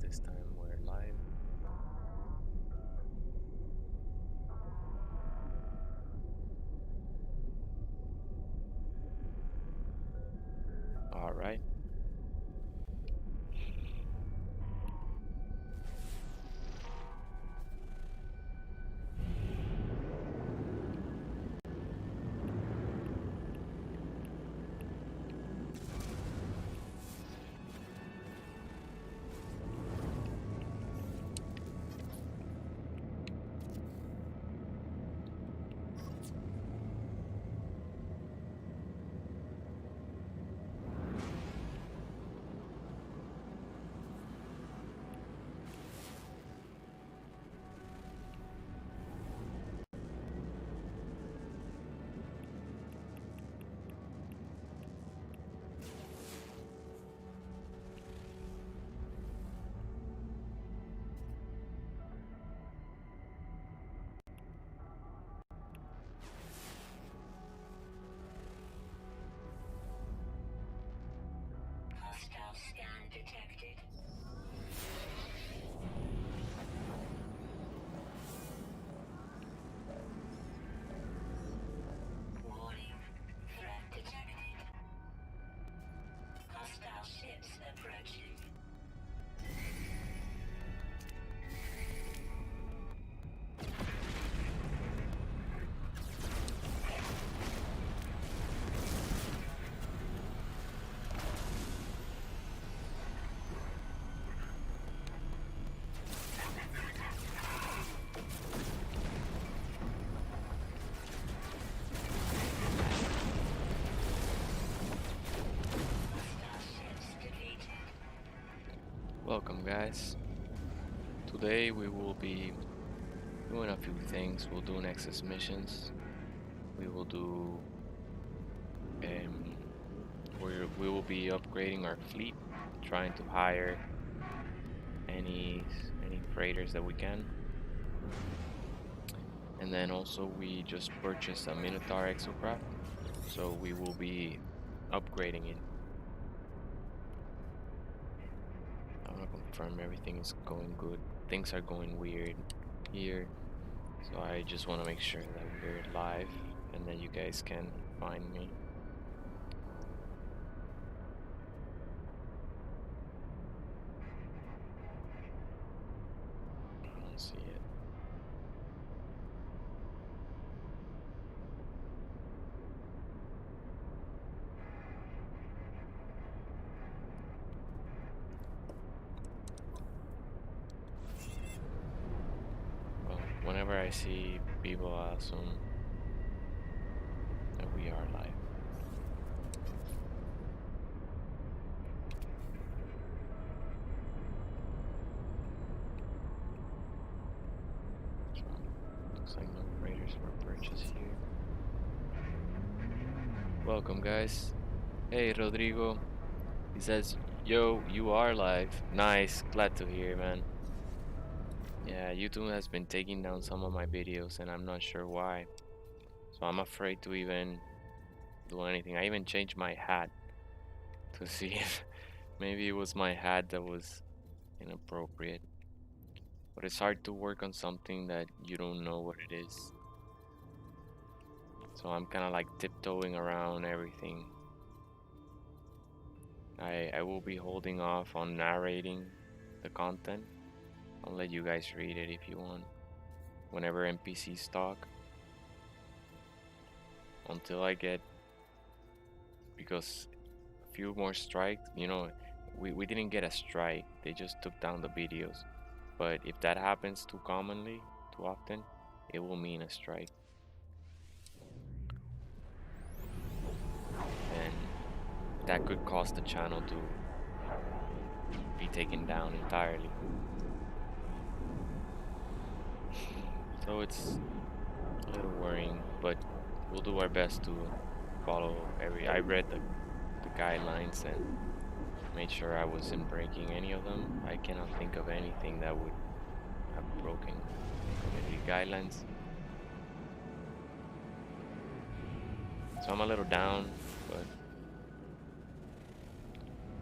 this time we're live. All right. Hostile scan detected. Warning. Threat detected. Hostile ships approaching. Hostile ships defeated. Welcome, guys. Today we will be doing a few things. We'll do Nexus missions. We will do. We will be upgrading our fleet, trying to hire any freighters that we can. And then also we just purchased a Minotaur exocraft, so we will be upgrading it. I want to confirm everything is going good. Things are going weird here, so I just want to make sure that we're live and that you guys can find me. I don't see it. Well, whenever I see people, I assume that we are live. So, looks like no freighters were purchased here. Welcome, guys. Hey, Rodrigo. He says, "Yo, you are live. Nice. Glad to hear, man." Yeah, YouTube has been taking down some of my videos, and I'm not sure why. So I'm afraid to even do anything. I even changed my hat to see if maybe it was my hat that was inappropriate. But it's hard to work on something that you don't know what it is. So I'm kind of like tiptoeing around everything. I will be holding off on narrating the content. I'll let you guys read it if you want. Whenever NPCs talk. Until I get, because a few more strikes, we didn't get a strike. They just took down the videos. But if that happens too commonly, too often, it will mean a strike. And that could cause the channel to be taken down entirely. So it's a little worrying, but we'll do our best to follow I read the guidelines and made sure I wasn't breaking any of them. I cannot think of anything that would have broken community guidelines. So I'm a little down, but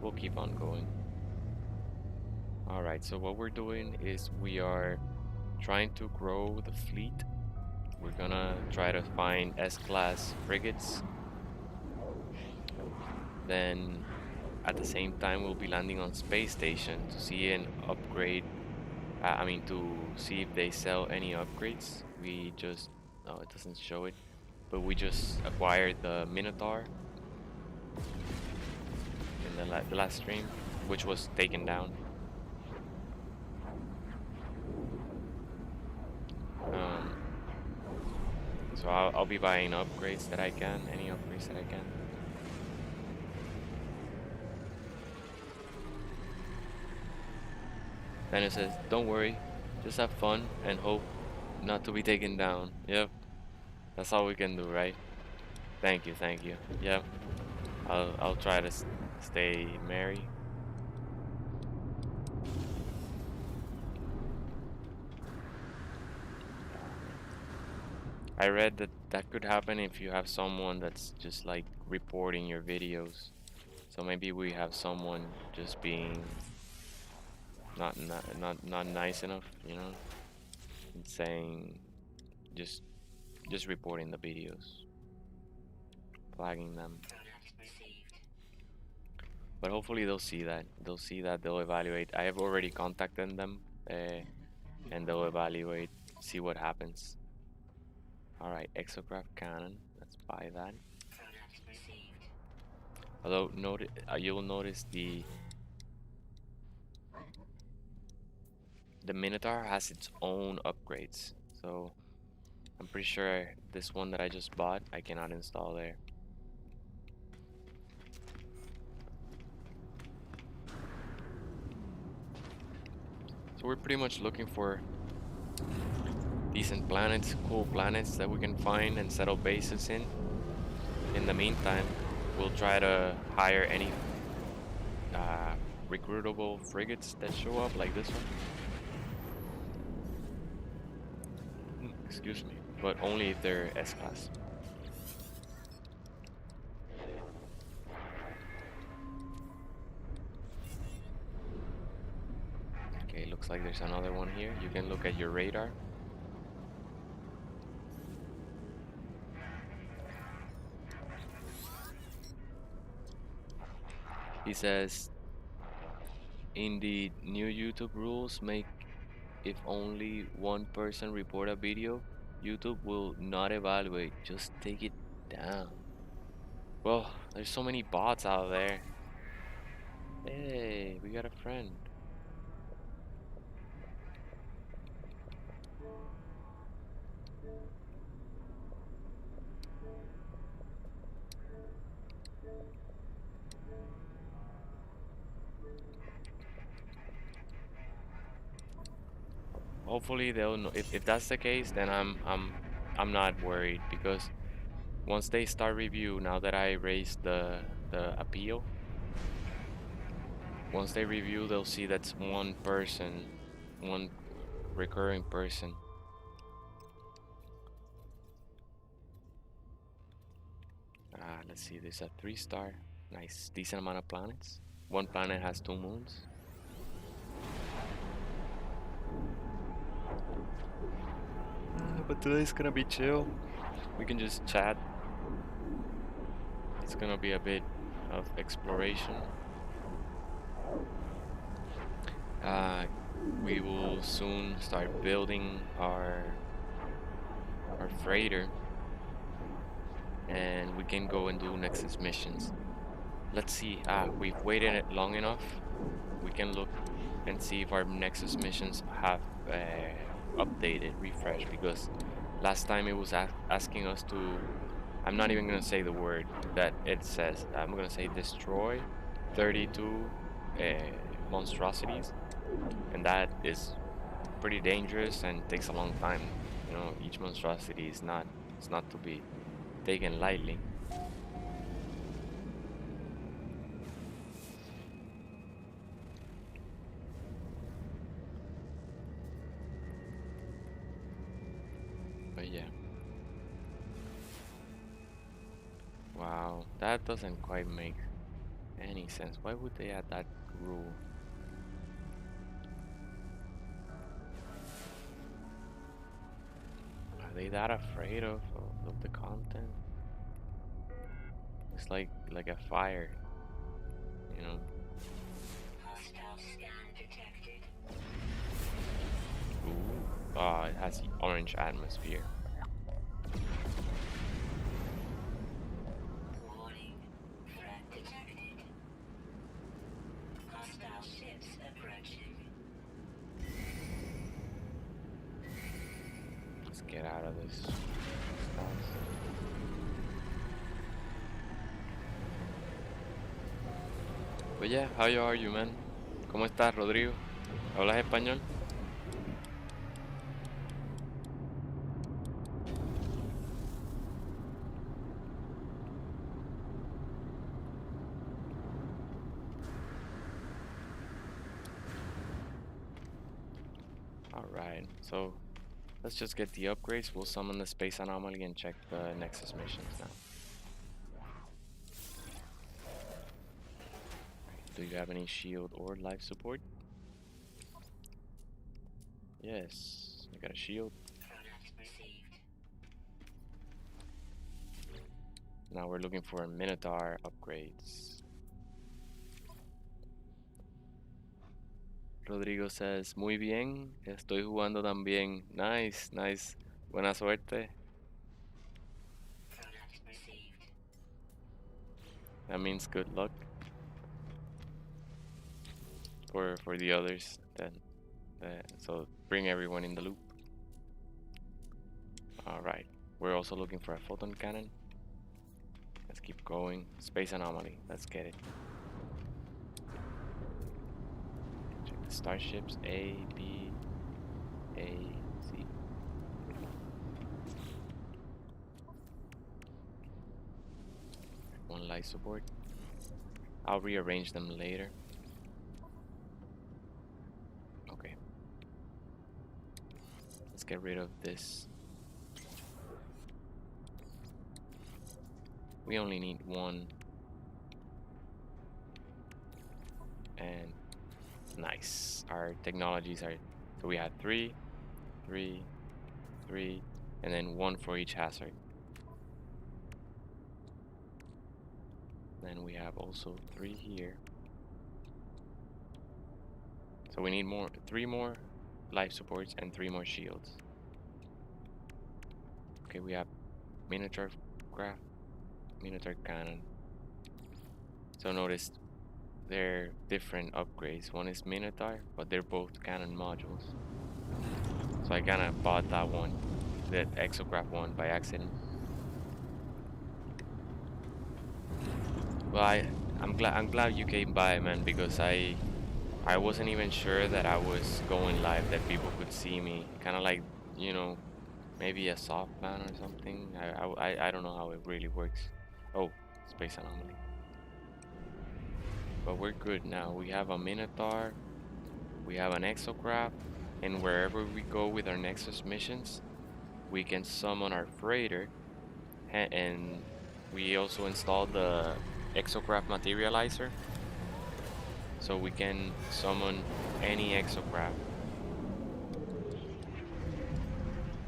we'll keep on going. All right, so what we're doing is we are trying to grow the fleet. We're gonna try to find S-class frigates. Then at the same time, we'll be landing on space station to see an upgrade. I mean, to see if they sell any upgrades. We just, no, it doesn't show it, but we just acquired the Minotaur in the last stream, which was taken down. Um, so I'll be buying upgrades that I can, any upgrades that I can. Then it says, don't worry, just have fun and hope not to be taken down. Yep, that's all we can do, right? Thank you, thank you. Yep, I'll try to stay merry. I read that that could happen if you have someone that's just like reporting your videos. So maybe we have someone just being not nice enough, you know, and saying just just reporting the videos, flagging them. But hopefully they'll see that. They'll see that. They'll evaluate. I have already contacted them, and they'll evaluate, see what happens. All right, exocraft cannon. Let's buy that. Although you'll notice the Minotaur has its own upgrades. So I'm pretty sure this one that I just bought, I cannot install there. So we're pretty much looking for decent planets, cool planets that we can find and settle bases in. In the meantime, we'll try to hire any recruitable frigates that show up, like this one. Excuse me, but only if they're S-class. Okay, looks like there's another one here. You can look at your radar. He says, in the new YouTube rules, make if only one person report a video, YouTube will not evaluate, just take it down. Well, there's so many bots out there. Hey, we got a friend. Hopefully they'll know. If that's the case, then I'm not worried, because once they start review, now that I raised the appeal, once they review, they'll see that's one person, one recurring person. Let's see, there's a 3-star, nice, decent amount of planets. One planet has 2 moons. But today's gonna be chill. We can just chat. It's gonna be a bit of exploration. We will soon start building our freighter, and we can go and do Nexus missions. Let's see. We've waited it long enough. We can look and see if our Nexus missions have updated, refreshed, because last time it was asking us to. I'm not even gonna say the word that it says. I'm gonna say destroy 32 monstrosities, and that is pretty dangerous and takes a long time. You know, each monstrosity is not. It's not to be taken lightly. But yeah. Wow, that doesn't quite make any sense. Why would they add that rule? Are they that afraid of the content? It's like a fire, you know. Hostile scan detected. Ooh. Ah, it has the orange atmosphere. Warning. Threat detected. Hostile ships approaching. Let's get out of this house. But yeah, how are you, man? ¿Cómo estás, Rodrigo? ¿Hablas español? Alright, so let's just get the upgrades. We'll summon the space anomaly and check the Nexus missions now. Do you have any shield or life support? Yes, I got a shield. Product received. Now we're looking for Minotaur upgrades. Rodrigo says, muy bien, estoy jugando también. Nice, nice. Buena suerte. Product received. That means good luck for the others. Then, so bring everyone in the loop. All right. We're also looking for a photon cannon. Let's keep going. Space anomaly. Let's get it. Check the starships. A, B, A, C. One life support. I'll rearrange them later. Okay. Let's get rid of this. We only need one. And nice. Our technologies are, so we had 3, 3, 3, and then 1 for each hazard. Then we have also 3 here. So we need 3 more life supports and 3 more shields. Okay, we have Minotaur craft, Minotaur cannon. So notice they're different upgrades. One is Minotaur, but they're both cannon modules. So I kinda bought that one, the exograph one, by accident. Well, I'm glad you came by, man, because I wasn't even sure that I was going live, that people could see me. Kind of like, you know, maybe a soft ban or something. I don't know how it really works. Oh, space anomaly. But we're good now. We have a Minotaur, we have an exocraft, and wherever we go with our Nexus missions, we can summon our freighter, and we also installed the exocraft materializer, so we can summon any exocraft.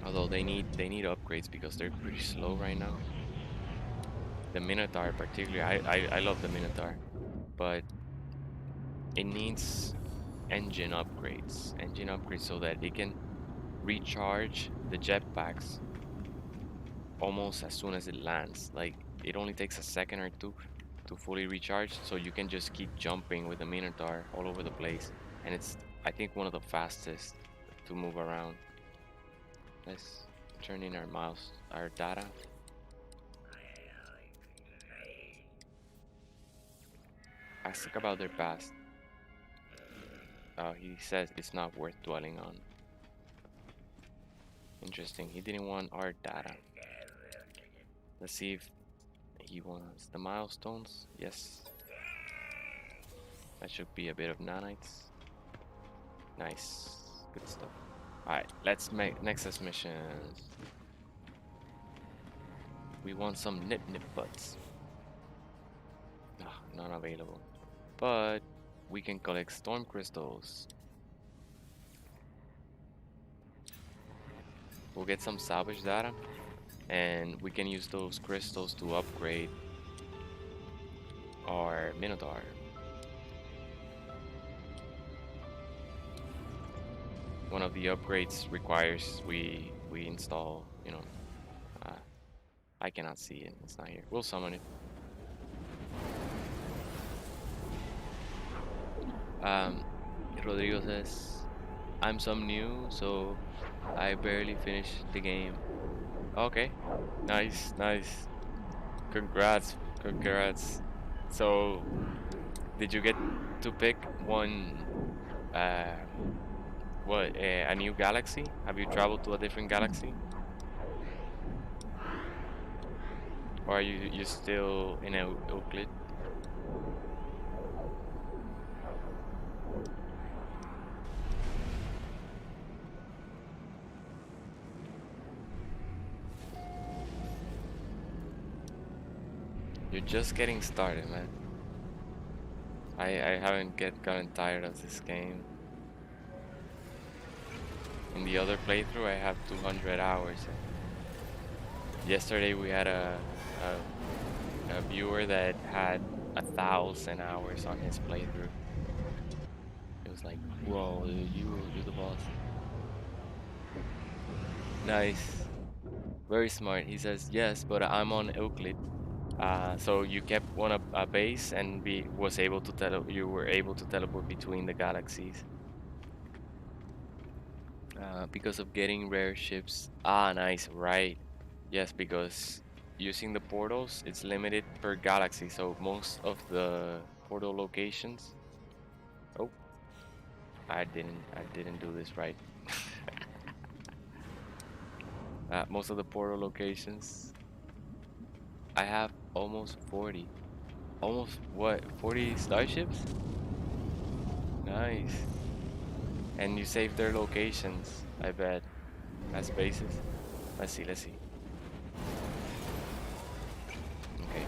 Although they need upgrades because they're pretty slow right now. The Minotaur particularly, I love the Minotaur, but it needs engine upgrades. Engine upgrades so that it can recharge the jetpacks almost as soon as it lands. Like it only takes a second or two to fully recharge, so you can just keep jumping with the Minotaur all over the place. And it's, I think, one of the fastest to move around. Let's turn in our data. Ask about their past. He says it's not worth dwelling on. Interesting. He didn't want our data. Let's see if he wants the milestones. Yes. That should be a bit of nanites. Nice. Good stuff. Alright, let's make Nexus missions. We want some nip butts. Ah, none available. But we can collect storm crystals. We'll get some salvage data, and we can use those crystals to upgrade our Minotaur. One of the upgrades requires we install, uh, I cannot see it. It's not here. We'll summon it. Um, Rodrigo says, I'm some new, so I barely finished the game. Okay, nice, nice. Congrats, congrats. So, did you get to pick one, uh, a new galaxy? Have you traveled to a different galaxy? Or are you still in Euclid? You're just getting started, man. I haven't gotten tired of this game. In the other playthrough, I have 200 hours. Yesterday we had a viewer that had 1,000 hours on his playthrough. It was like, whoa, dude, you're the boss. Nice, very smart. He says yes, but I'm on Euclid. So you kept one a base and you were able to teleport between the galaxies. Because of getting rare ships. Ah, nice, right. Yes, because using the portals, it's limited per galaxy. So most of the portal locations. Oh, I didn't do this right. Most of the portal locations, I have almost 40. Almost what? 40 starships? Nice. And you save their locations, I bet, as bases. Let's see, let's see. Okay.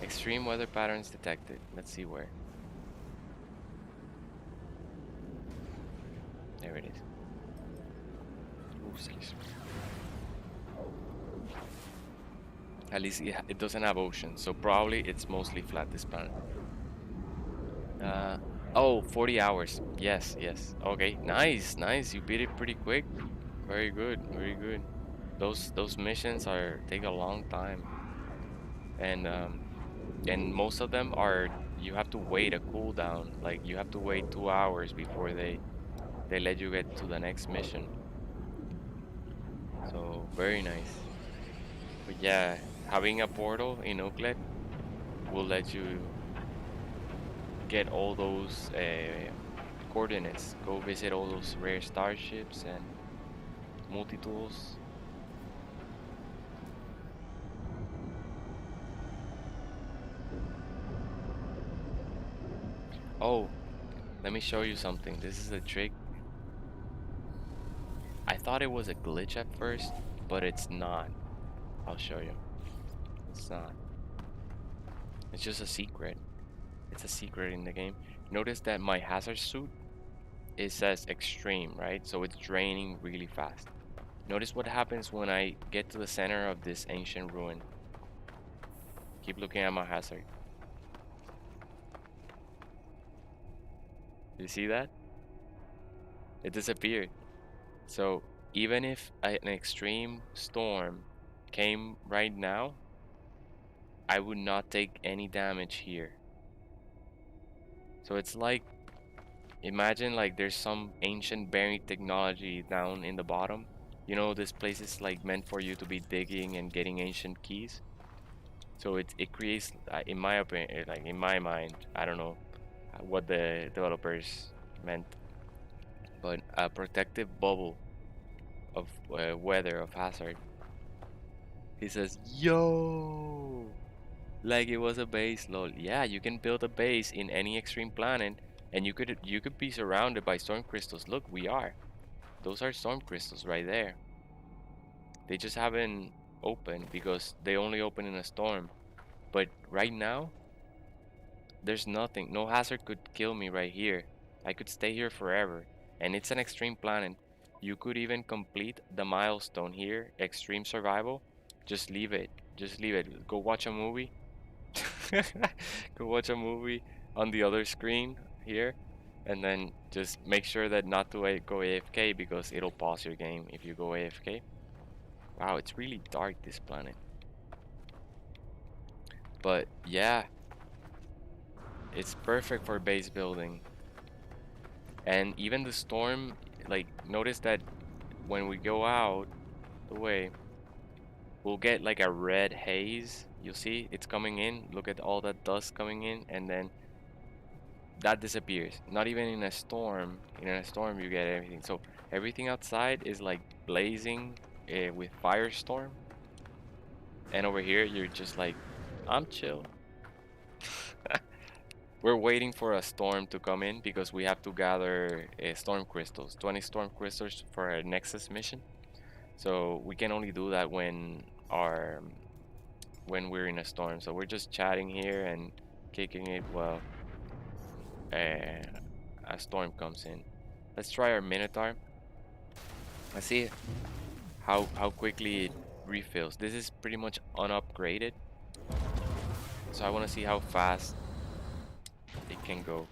Extreme weather patterns detected. Let's see where. There it is. Ooh, excuse me. At least it doesn't have ocean, so probably it's mostly flat, this planet. Uh, oh, 40 hours. Yes, yes. Okay, nice, nice. You beat it pretty quick. Very good, very good. Those missions take a long time, and most of them are you have to wait a cooldown. Like you have to wait 2 hours before they let you get to the next mission. So very nice. But yeah, having a portal in Oaklet will let you get all those coordinates. Go visit all those rare starships and multi-tools. Oh, let me show you something. This is a trick. I thought it was a glitch at first, but it's not. I'll show you. It's not. It's just a secret. It's a secret in the game. Notice that my hazard suit, it says extreme, right? So it's draining really fast. Notice what happens when I get to the center of this ancient ruin. Keep looking at my hazard. You see that? It disappeared. So even if an extreme storm came right now, I would not take any damage here. So it's like, imagine like there's some ancient buried technology down in the bottom. You know, this place is like meant for you to be digging and getting ancient keys. So it creates, in my opinion, like in my mind, I don't know what the developers meant, but a protective bubble of weather, of hazard. He says, yo, like it was a base, lol. Yeah, you can build a base in any extreme planet, and you could be surrounded by storm crystals. Look, we are. Those are storm crystals right there. They just haven't opened because they only open in a storm. But right now, there's nothing. No hazard could kill me right here. I could stay here forever. And it's an extreme planet. You could even complete the milestone here, extreme survival. Just leave it. Just leave it. Go watch a movie. Go watch a movie on the other screen here, and then just make sure that not to go AFK because it'll pause your game if you go AFK. Wow, it's really dark, this planet. But yeah, it's perfect for base building. And even the storm, like, notice that when we go out the way, we'll get like a red haze. You see, it's coming in. Look at all that dust coming in, and then that disappears. Not even in a storm. In a storm, you get everything. So everything outside is like blazing with firestorm, and over here you're just like, I'm chill. We're waiting for a storm to come in because we have to gather storm crystals, 20 storm crystals for our Nexus mission. So we can only do that when we're in a storm. So we're just chatting here and kicking it while uh, a storm comes in. Let's try our Minotaur. Let's see how quickly it refills. This is pretty much unupgraded, so I want to see how fast it can go.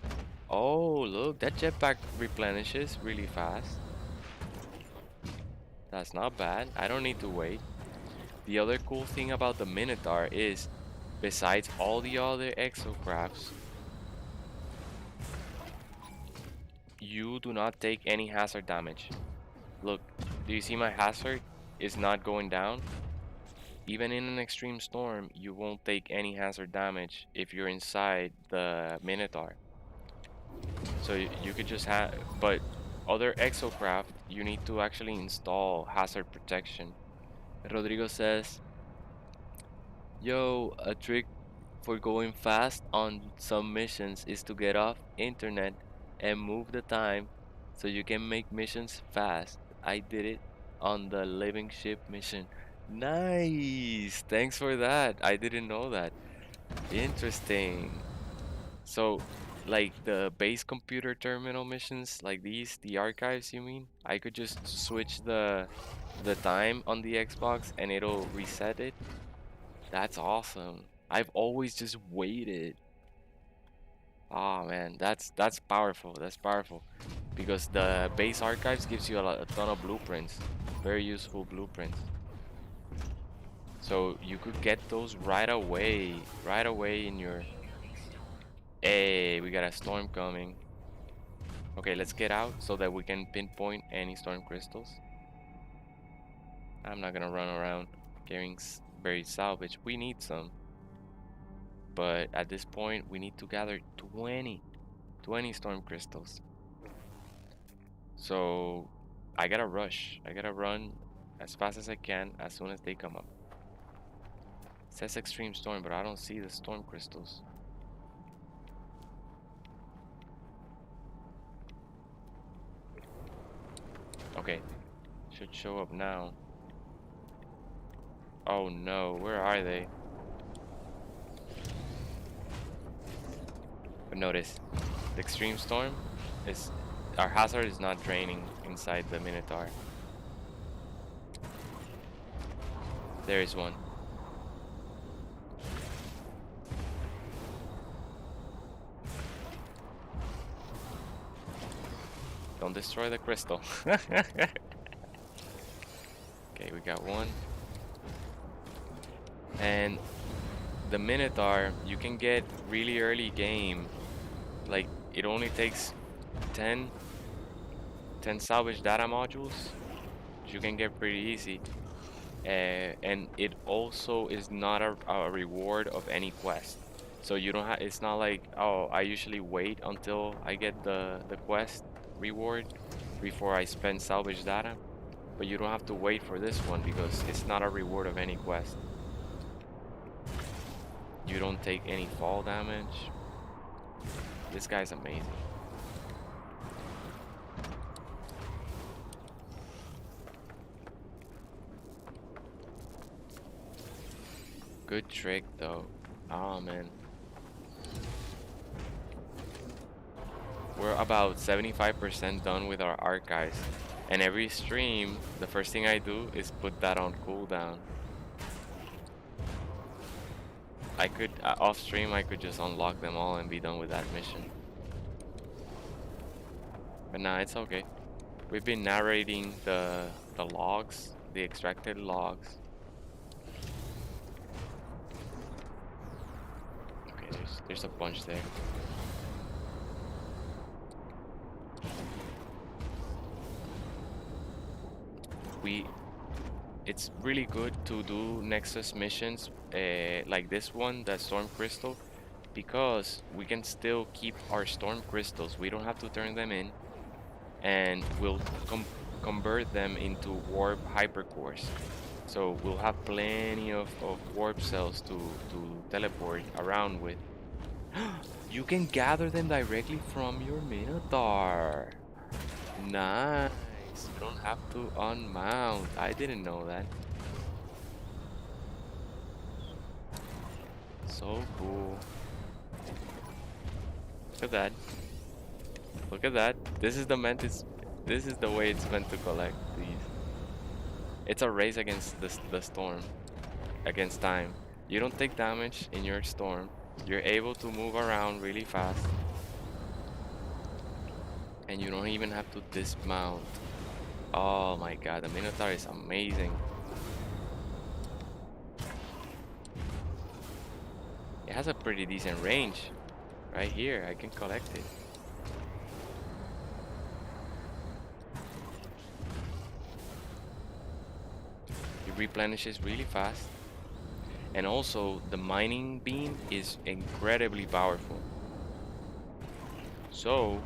Oh, look, that jetpack replenishes really fast. That's not bad. I don't need to wait. The other cool thing about the Minotaur is, besides all the other exocrafts, you do not take any hazard damage. Look, do you see my hazard is not going down? Even in an extreme storm, you won't take any hazard damage if you're inside the Minotaur. So you could just have, but other exocraft, you need to actually install hazard protection. Rodrigo says, yo, a trick for going fast on some missions is to get off internet and move the time so you can make missions fast. I did it on the living ship mission. Nice! Thanks for that. I didn't know that. Interesting. So, like the base computer terminal missions, like these, the archives, you mean? I could just switch the time on the Xbox and it'll reset it. That's awesome. I've always just waited. Oh man, that's powerful. That's powerful. Because the base archives gives you a ton of blueprints. Very useful blueprints. So you could get those right away. Right away in your... Hey, we got a storm coming. Okay, let's get out so that we can pinpoint any storm crystals. I'm not gonna run around carrying buried salvage. We need some. But at this point, we need to gather 20 storm crystals. So I gotta rush. I gotta run as fast as I can as soon as they come up. It says extreme storm, but I don't see the storm crystals. Okay, should show up now. Oh no, where are they? But notice, the extreme storm is... Our hazard is not draining inside the Minotaur. There is one. Don't destroy the crystal. Okay, we got one. And the Minotaur, you can get really early game. Like, it only takes 10 salvage data modules. You can get pretty easy. And it also is not a reward of any quest. So you don't have, it's not like, oh, I usually wait until I get the quest reward before I spend salvage data. But you don't have to wait for this one because it's not a reward of any quest. You don't take any fall damage. This guy's amazing. Good trick though. Oh man. We're about 75% done with our archives. And every stream, the first thing I do is put that on cooldown. I could, off stream, I could just unlock them all and be done with that mission. But nah, it's okay. We've been narrating the logs, the extracted logs. Okay, there's a bunch there. It's really good to do Nexus missions like this one, that Storm Crystal, because we can still keep our Storm Crystals. We don't have to turn them in, and we'll convert them into warp hypercores. So we'll have plenty of warp cells to teleport around with. You can gather them directly from your Minotaur. Nice. You don't have to unmount. I didn't know that. So cool. Look at that. Look at that. This is the way it's meant to collect these. It's a race against the storm. Against time. You don't take damage in your storm. You're able to move around really fast. And you don't even have to dismount. Oh my god, the Minotaur is amazing. It has a pretty decent range. Right here, I can collect it. It replenishes really fast. And also, the mining beam is incredibly powerful. So,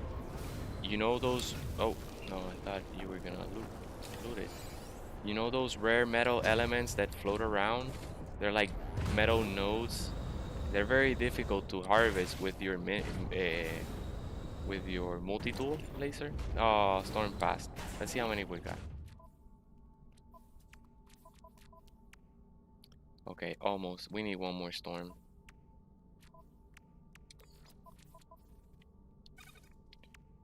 you know those... Oh, no, I thought you were gonna loot it. You know those rare metal elements that float around? They're like metal nodes. They're very difficult to harvest with your multi-tool laser. Oh, storm passed. Let's see how many we got. Okay, almost. We need one more storm.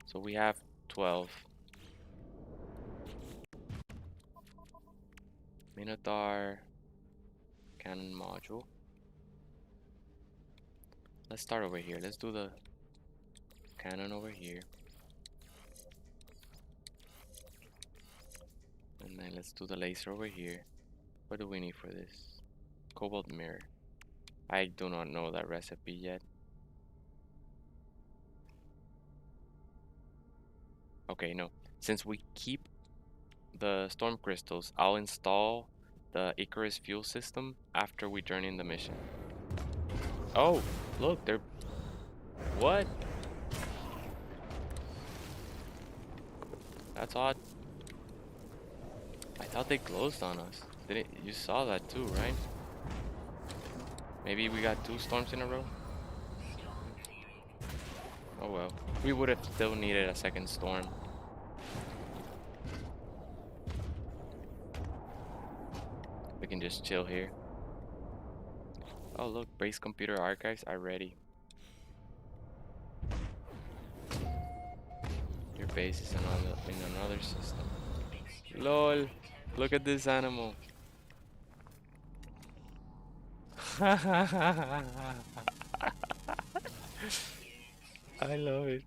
So we have 12. Minotaur cannon module. Let's start over here. Let's do the cannon over here. And then let's do the laser over here. What do we need for this? Cobalt mirror. I do not know that recipe yet. Okay, no. Since we keep the storm crystals, I'll install the Icarus fuel system after we turn in the mission. Oh, look, they're... What? That's odd. I thought they closed on us. Didn't you saw that too, right? Maybe we got 2 storms in a row? Oh well. We would have still needed a second storm. We can just chill here. Oh look, base computer archives are ready. Your base is in another system. LOL! Look at this animal. I love it.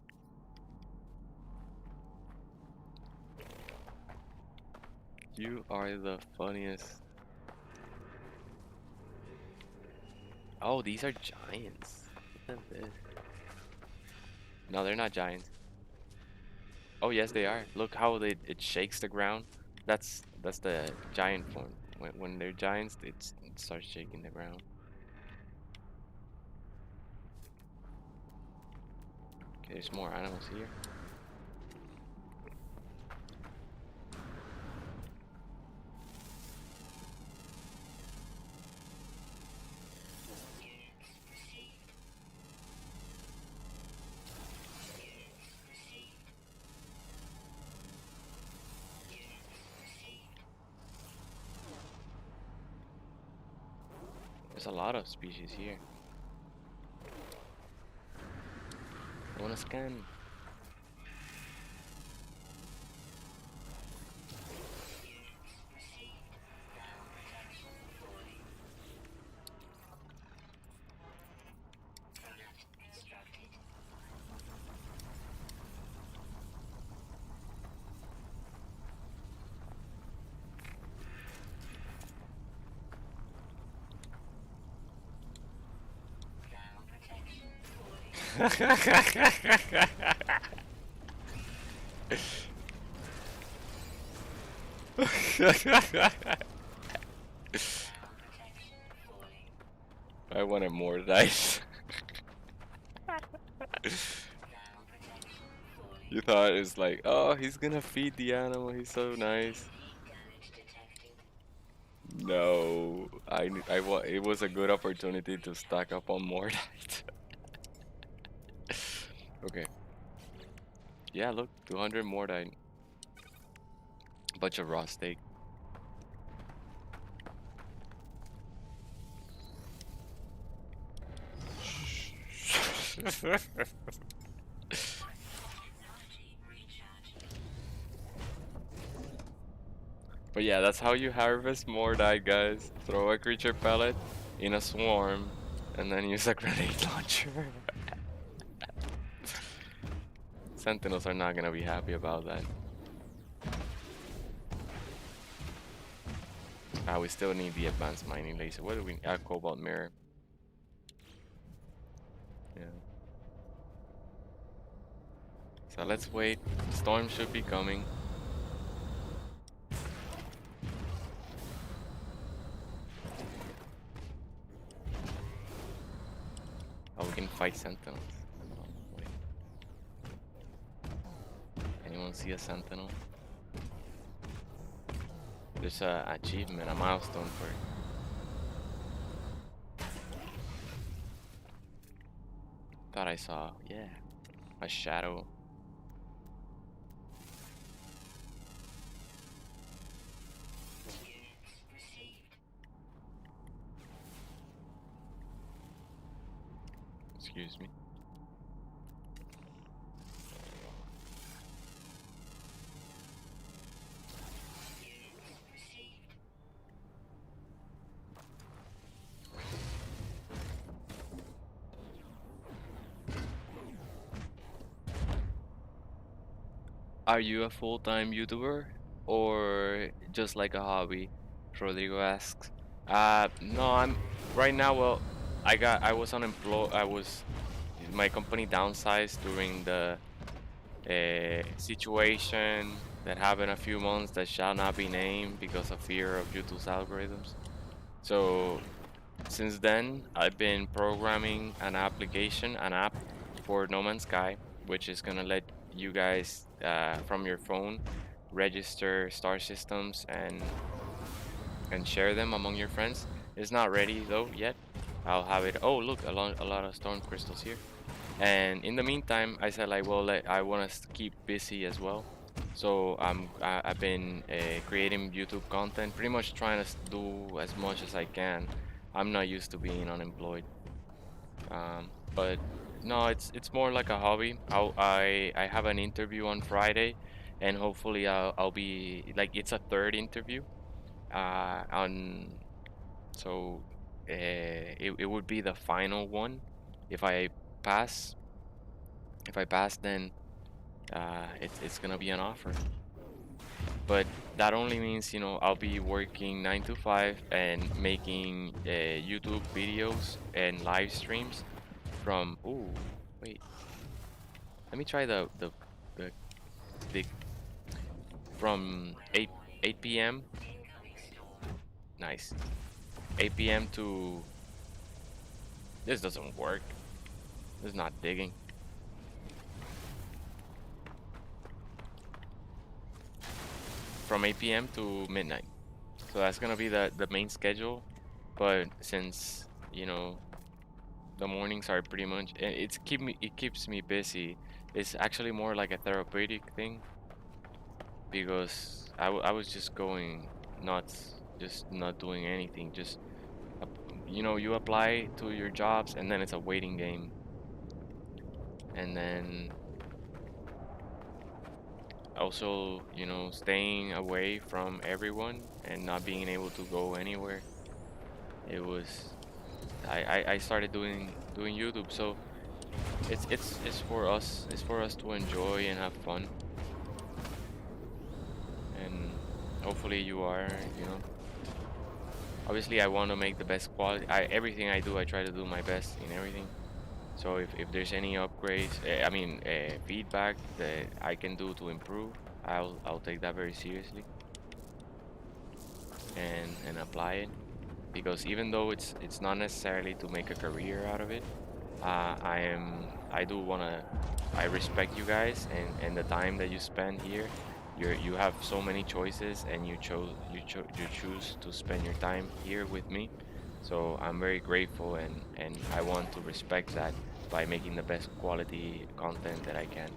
You are the funniest. Oh, these are giants. Look at this. No, they're not giants. Oh, yes, they are. Look how it shakes the ground. That's the giant form. When they're giants, it starts shaking the ground. Okay, there's more animals here. There's a lot of species here. I wanna scan. I wanted more dice. You thought it's like, oh, he's gonna feed the animal. He's so nice. No, it was a good opportunity to stack up on more dice. Okay. Yeah, look, 200 more die. Bunch of raw steak. But yeah, that's how you harvest more die, guys. Throw a creature pellet in a swarm, and then use a grenade launcher. Sentinels are not gonna be happy about that. Ah, we still need the advanced mining laser. What do we? Cobalt mirror. Yeah. So let's wait. Storm should be coming. Oh, we can fight sentinels. Oh, wait. Anyone see a sentinel? There's a achievement, a milestone for it. Thought I saw, yeah, a shadow. Excuse me. Are you a full-time YouTuber or just like a hobby? Rodrigo asks. No, I'm right now. Well, I was unemployed. My company downsized during the situation that happened a few months that shall not be named because of fear of YouTube's algorithms. So since then, I've been programming an app for No Man's Sky, which is gonna let you guys from your phone register star systems and share them among your friends. It's not ready though yet. I'll have it. Oh, look, a lot of storm crystals here. And in the meantime, I said like, well, I want to keep busy as well. So I've been creating YouTube content, pretty much trying to do as much as I can. I'm not used to being unemployed, but no, it's more like a hobby. I have an interview on Friday, and hopefully I'll be like it's a third interview. On so it would be the final one if I pass. If I pass, then it's gonna be an offer. But that only means, you know, I'll be working 9 to 5 and making YouTube videos and live streams from. Ooh, wait. Let me try the, the from 8 p.m. Nice. 8 p.m. to. This doesn't work. This is not digging. From 8 p.m. to midnight. So that's gonna be the main schedule. But since, you know, the mornings are pretty much it keeps me busy. It's actually more like a therapeutic thing because I was just going nuts, just not doing anything. Just you know, you apply to your jobs and then it's a waiting game. And then also, you know, staying away from everyone and not being able to go anywhere. It was I started doing YouTube, so it's for us. It's for us to enjoy and have fun. And hopefully you are, you know. Obviously I want to make the best quality. Everything I do, I try to do my best in everything. So if there's any upgrades, I mean feedback that I can do to improve, I'll take that very seriously and apply it. Because even though it's not necessarily to make a career out of it, I do wanna I respect you guys and the time that you spend here. You have so many choices and you choose to spend your time here with me. So I'm very grateful and I want to respect that by making the best quality content that I can.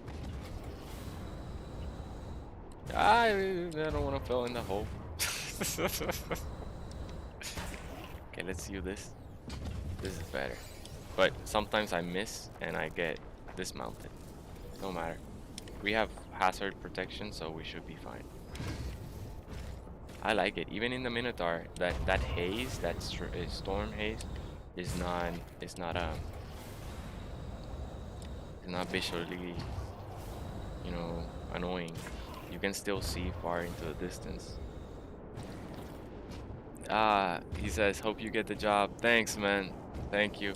I don't want to fall in the hole. Okay, let's do this. This is better. But sometimes I miss and I get dismounted. No matter. We have hazard protection, so we should be fine. I like it. Even in the Minotaur, that haze, that storm haze, is not is not is not visually, you know, annoying. You can still see far into the distance. He says, hope you get the job. Thanks, man. Thank you.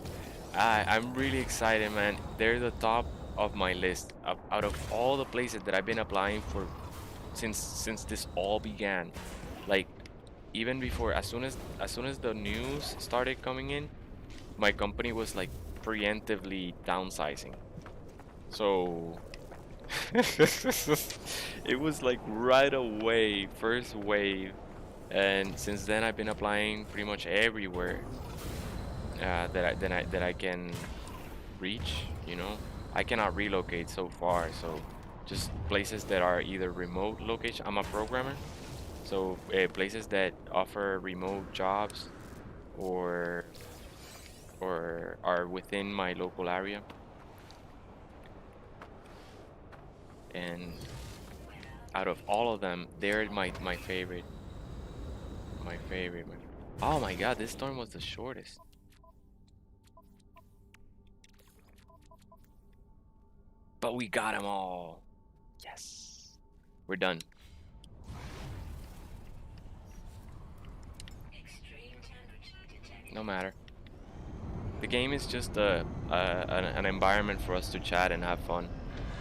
I'm really excited, man. They're the top of my list. Out of all the places that I've been applying for since this all began. Like even before, as soon as the news started coming in, my company was like preemptively downsizing. So it was like right away, first wave. And since then, I've been applying pretty much everywhere that I can reach. You know, I cannot relocate so far, so just places that are either remote location. I'm a programmer, so places that offer remote jobs or or are within my local area. And out of all of them, they're my favorite. My favorite. Oh my God, this storm was the shortest. But we got them all. Yes. We're done. Extreme temperature detected. No matter. The game is just an environment for us to chat and have fun.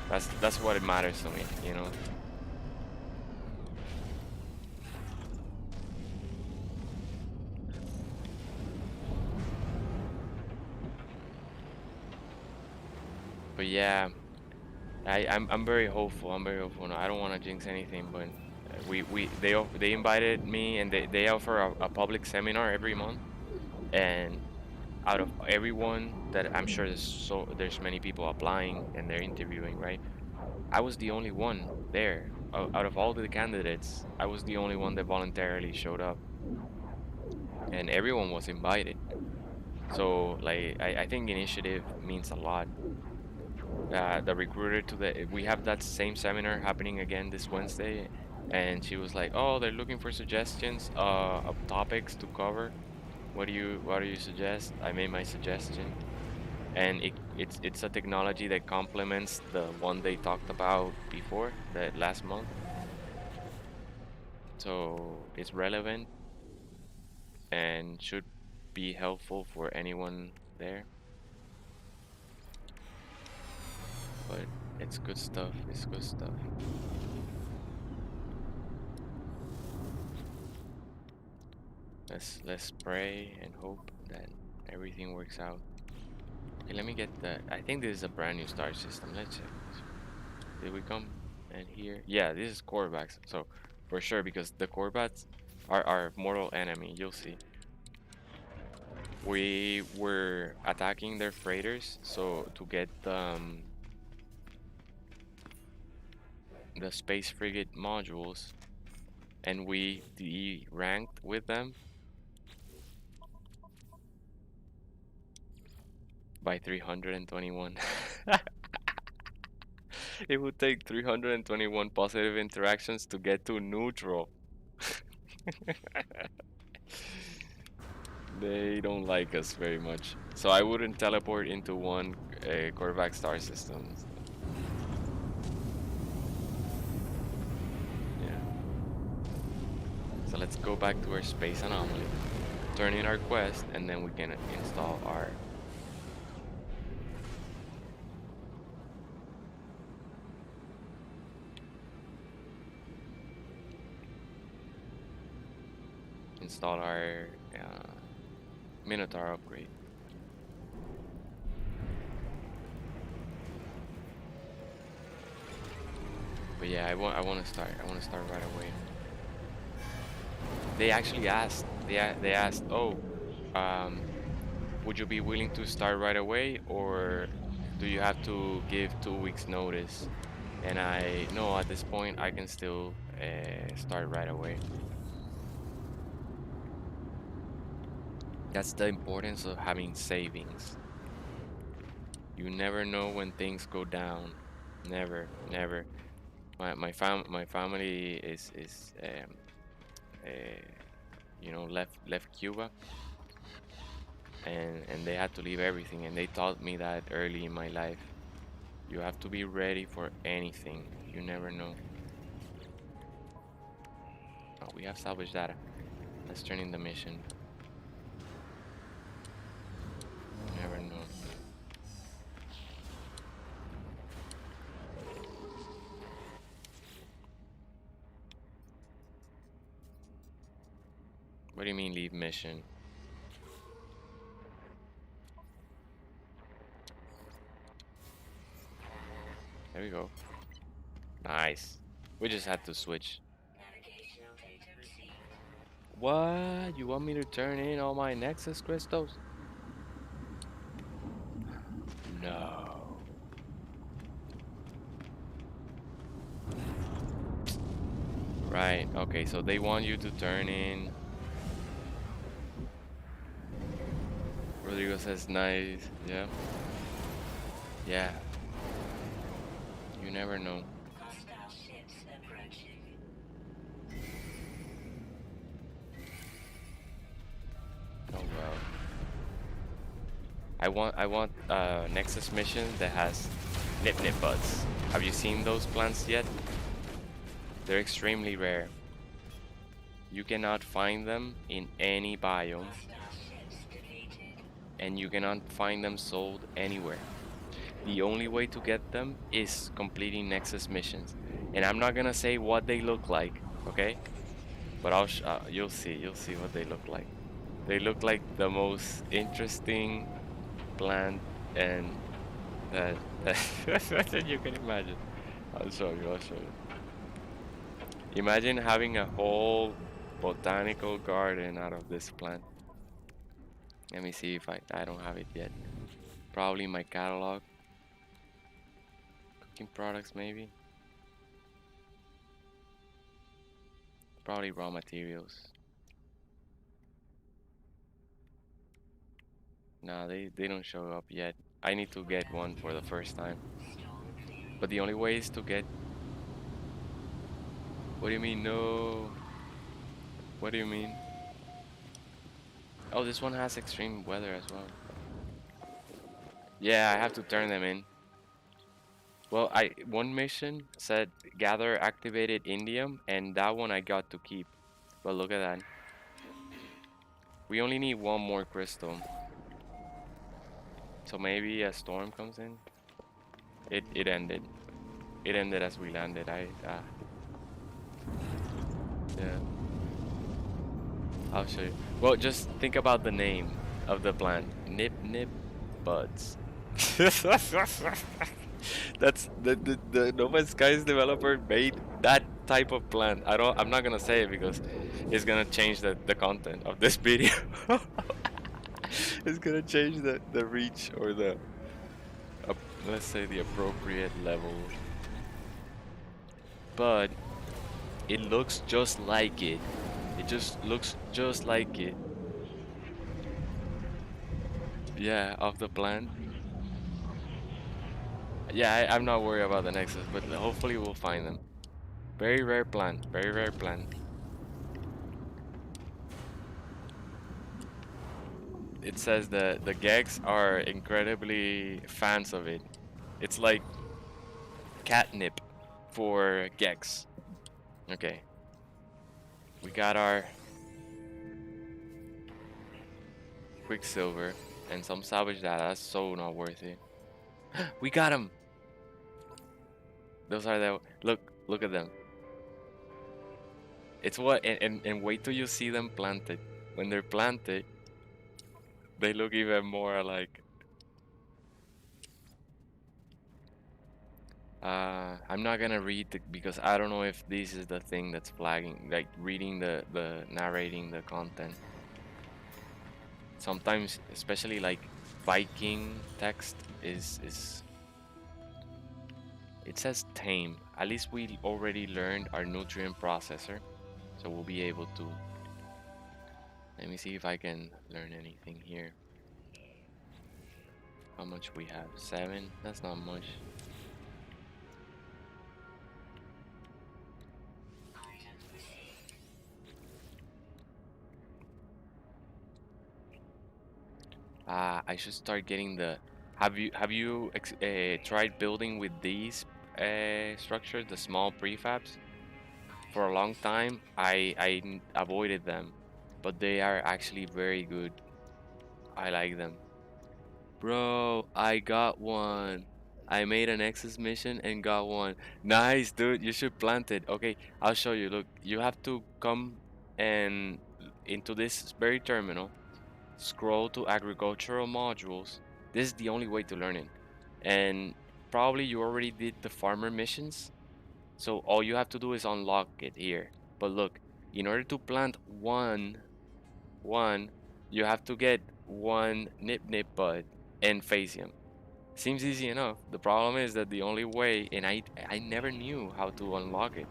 That's what it matters to me, you know. But yeah, I'm very hopeful. I'm very hopeful. No, I don't want to jinx anything, but they invited me and they offer a public seminar every month. And out of everyone that I'm sure there's many people applying and they're interviewing, right? I was the only one there. Out of all the candidates, I was the only one that voluntarily showed up, and everyone was invited. So like I think initiative means a lot. The recruiter to the we have that same seminar happening again this Wednesday, and she was like, "Oh, they're looking for suggestions of topics to cover. What do you suggest?" I made my suggestion, and it's a technology that complements the one they talked about before, that last month. So it's relevant and should be helpful for anyone there. But it's good stuff. It's good stuff. Let's pray and hope that everything works out. Okay, let me get the. I think this is a brand new star system. Let's check. Did we come and here? Yeah, this is Corvax. So for sure, because the Corvats are our mortal enemy. You'll see. We were attacking their freighters, so to get the space frigate modules, and we ranked with them by 321. It would take 321 positive interactions to get to neutral. They don't like us very much. So I wouldn't teleport into one Korvax star system. Yeah. So let's go back to our space anomaly, turn in our quest, and then we can install our install our Minotaur upgrade. But yeah, I want to start. I want to start right away. They actually asked. They asked, "Oh, um, would you be willing to start right away, or do you have to give 2 weeks notice?" And I no, at this point I can still start right away. That's the importance of having savings. You never know when things go down. Never, never. My family is uh, left Cuba, and they had to leave everything, and they taught me that early in my life. You have to be ready for anything. You never know. Oh, we have salvage data. Let's turn in the mission. You never know. What do you mean leave mission? There we go. Nice. We just had to switch. Navigational data received. What? You want me to turn in all my Nexus crystals? No. Right. Okay, so they want you to turn in. Rodrigo says nice. Yeah. Yeah. You never know. Hostile ships approaching. Oh well. I want Nexus mission that has nip nip buds. Have you seen those plants yet? They're extremely rare. You cannot find them in any biome, Hostile ships defeated. and you cannot find them sold anywhere. The only way to get them is completing Nexus missions. And I'm not gonna say what they look like, okay? But you'll see what they look like. They look like the most interesting plant and that that you can imagine. I'll show you. I'll show you. Imagine having a whole botanical garden out of this plant. Let me see if I don't have it yet. Probably my catalog. Cooking products maybe. Probably raw materials. Nah, they don't show up yet. I need to get one for the first time. Storm clearing. But the only way is to get. What do you mean no? What do you mean? Oh, this one has extreme weather as well. Yeah, I have to turn them in. Well, one mission said gather activated indium, and that one I got to keep. But look at that. We only need one more crystal. So maybe a storm comes in. It ended. It ended as we landed. Yeah. I'll show you. Well, just think about the name of the plant. Nip nip buds. That's the No Man's Skies developer made that type of plant. I'm not gonna say it because it's gonna change the content of this video. It's gonna change the reach or let's say the appropriate level. But it looks just like it. It just looks just like it. Yeah, of the plant. Yeah, I'm not worried about the Nexus, but hopefully we'll find them. Very rare plant, very rare plant. It says the Gex are incredibly fans of it. It's like catnip for Gex. Okay. We got our Quicksilver and some salvage data. That's so not worth it. We got them! Those are the... Look at them. It's what and wait till you see them planted. When they're planted, they look even more like I'm not gonna read because I don't know if this is the thing that's flagging, like reading the narrating the content. Sometimes, especially like Viking text is it says tame. At least we already learned our nutrient processor, so we'll be able to. Let me see if I can learn anything here. How much we have? 7? That's not much. I should start getting the. Have you tried building with these structures, the small prefabs? For a long time, I avoided them, but they are actually very good. I like them. Bro, I got one. I made an Nexus mission and got one. Nice, dude. You should plant it. Okay, I'll show you. Look, you have to come and into this very terminal. Scroll to agricultural modules. This is the only way to learn it. And probably you already did the farmer missions. So all you have to do is unlock it here. But look, in order to plant one, you have to get one nip nip bud and phasium. Seems easy enough. The problem is that the only way, and I never knew how to unlock it.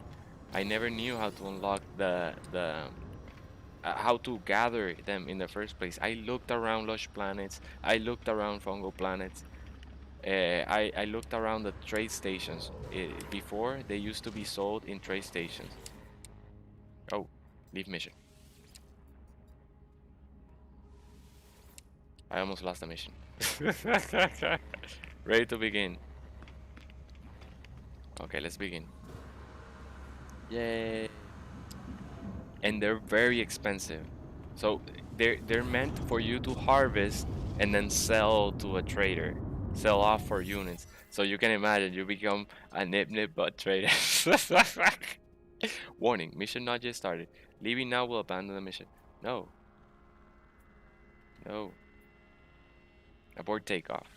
I never knew how to unlock the how to gather them in the first place. I looked around lush planets. I looked around fungal planets. I looked around the trade stations. Before they used to be sold in trade stations. Oh, leave mission. I almost lost the mission. Ready to begin. Okay, let's begin. Yay! And they're very expensive. So they're meant for you to harvest and then sell to a trader. Sell off for units. So you can imagine you become a nip nip butt trader. Warning, mission not yet started. Leaving now will abandon the mission. No. No. Abort takeoff.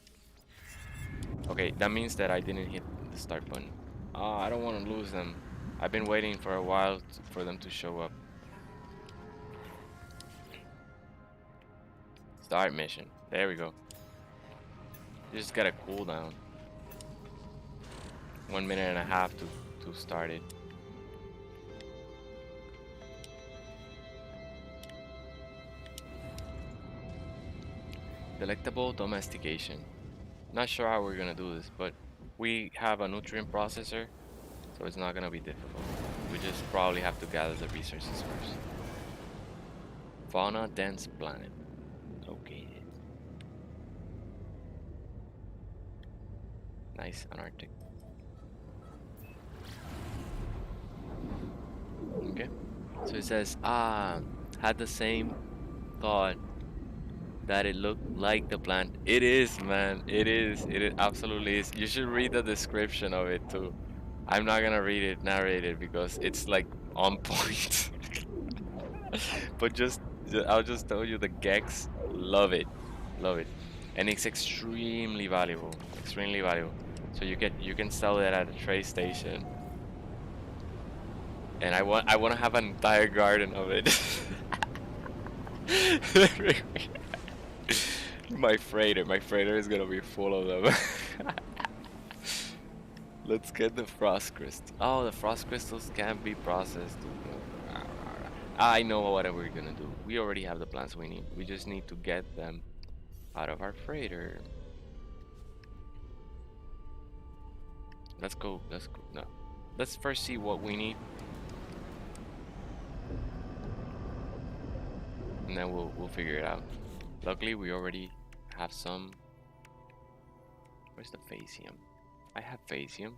Okay, that means that I didn't hit the start button. I don't want to lose them. I've been waiting for a while for them to show up. Start mission. There we go. You just got a cooldown. 1 minute and a half to start it. Delectable domestication. Not sure how we're gonna do this, but we have a nutrient processor, so it's not gonna be difficult. We just probably have to gather the resources first. Fauna dense planet. Okay. Nice, Antarctic. Okay. So it says, had the same thought that it looked like the plant. It is, man. It is. It absolutely is. You should read the description of it too. I'm not gonna read it, narrate it because it's like on point. But I'll just tell you the Gex love it, love it, and it's extremely valuable, extremely valuable. So you can sell it at a trade station, and I want to have an entire garden of it. My freighter is gonna be full of them. Let's get the frost crystals. Oh, the frost crystals can't be processed. I know what we're gonna do. We already have the plants we need. We just need to get them out of our freighter. Let's go. Let's go. No. Let's first see what we need. And then we'll figure it out. Luckily we already have some. Where's the phasium? I have phasium.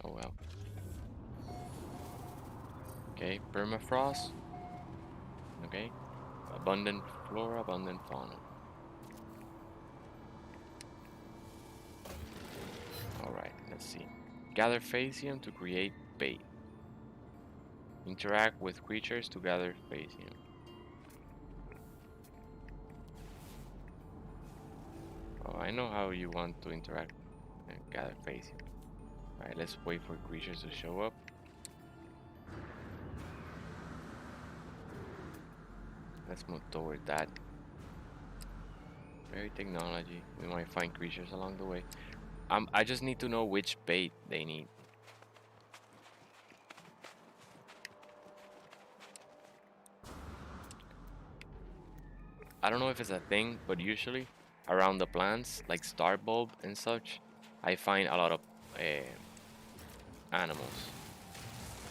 Oh well. Okay, permafrost. Okay. Abundant flora, abundant fauna. Alright, let's see. Gather Phasium to create bait. Interact with creatures to gather Phasium. Oh, I know how you want to interact and gather Phasium. Alright, let's wait for creatures to show up. Let's move toward that. Very technology. We might find creatures along the way. I just need to know which bait they need. I don't know if it's a thing, but usually around the plants, like star bulb and such, I find a lot of animals.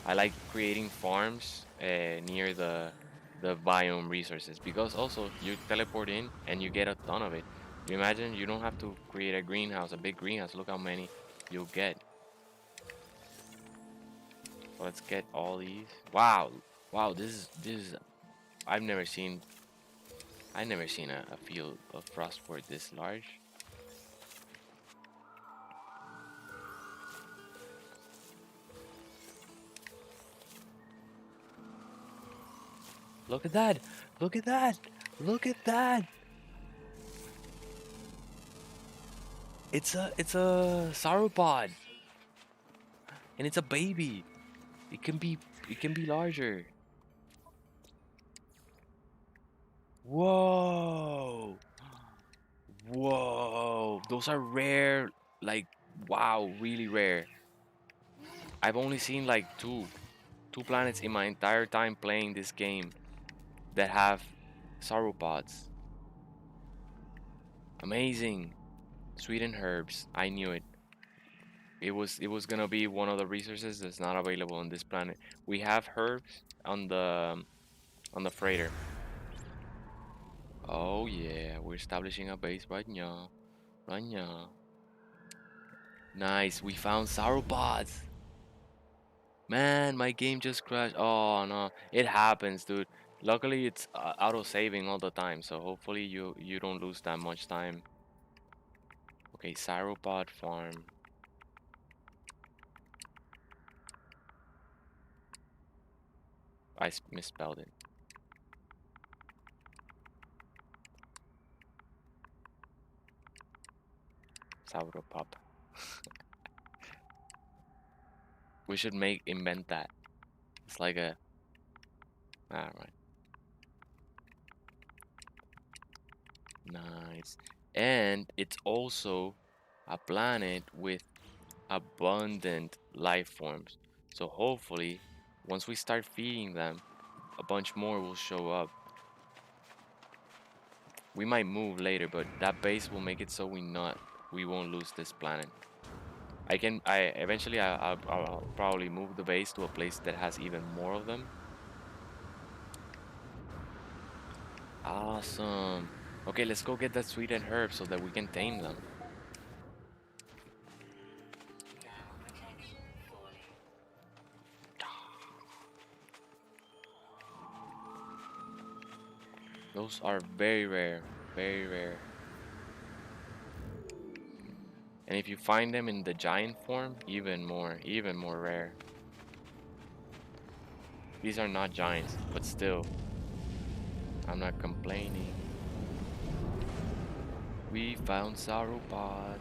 I like creating farms near the biome resources because also you teleport in and you get a ton of it. You imagine you don't have to create a greenhouse, a big greenhouse. Look how many you'll get. So let's get all these. Wow, wow, this is I've never seen a field of frostwort this large. Look at that! Look at that! Look at that! It's a sauropod, and it's a baby. It can be it can be larger. Whoa! Whoa! Those are rare. Like wow, really rare. I've only seen like two planets in my entire time playing this game that have sauropods. Amazing. Sweet and herbs. I knew it. It was gonna be one of the resources that's not available on this planet. We have herbs on the freighter. Oh yeah, we're establishing a base right now. Right now. Nice, we found sauropods. Man, my game just crashed. Oh no, it happens, dude. Luckily, it's auto saving all the time, so hopefully you don't lose that much time. Okay, sauropod farm. I misspelled it. Sauropod. We should invent that. It's like a. Alright, nice. And it's also a planet with abundant life forms. So hopefully, once we start feeding them, a bunch more will show up. We might move later, but that base will make it so we won't lose this planet. I'll probably move the base to a place that has even more of them. Awesome. Okay, let's go get that sweet and herb so that we can tame them. Now protection falling. Those are very rare, very rare. And if you find them in the giant form, even more rare. These are not giants, but still, I'm not complaining. We found sauropods.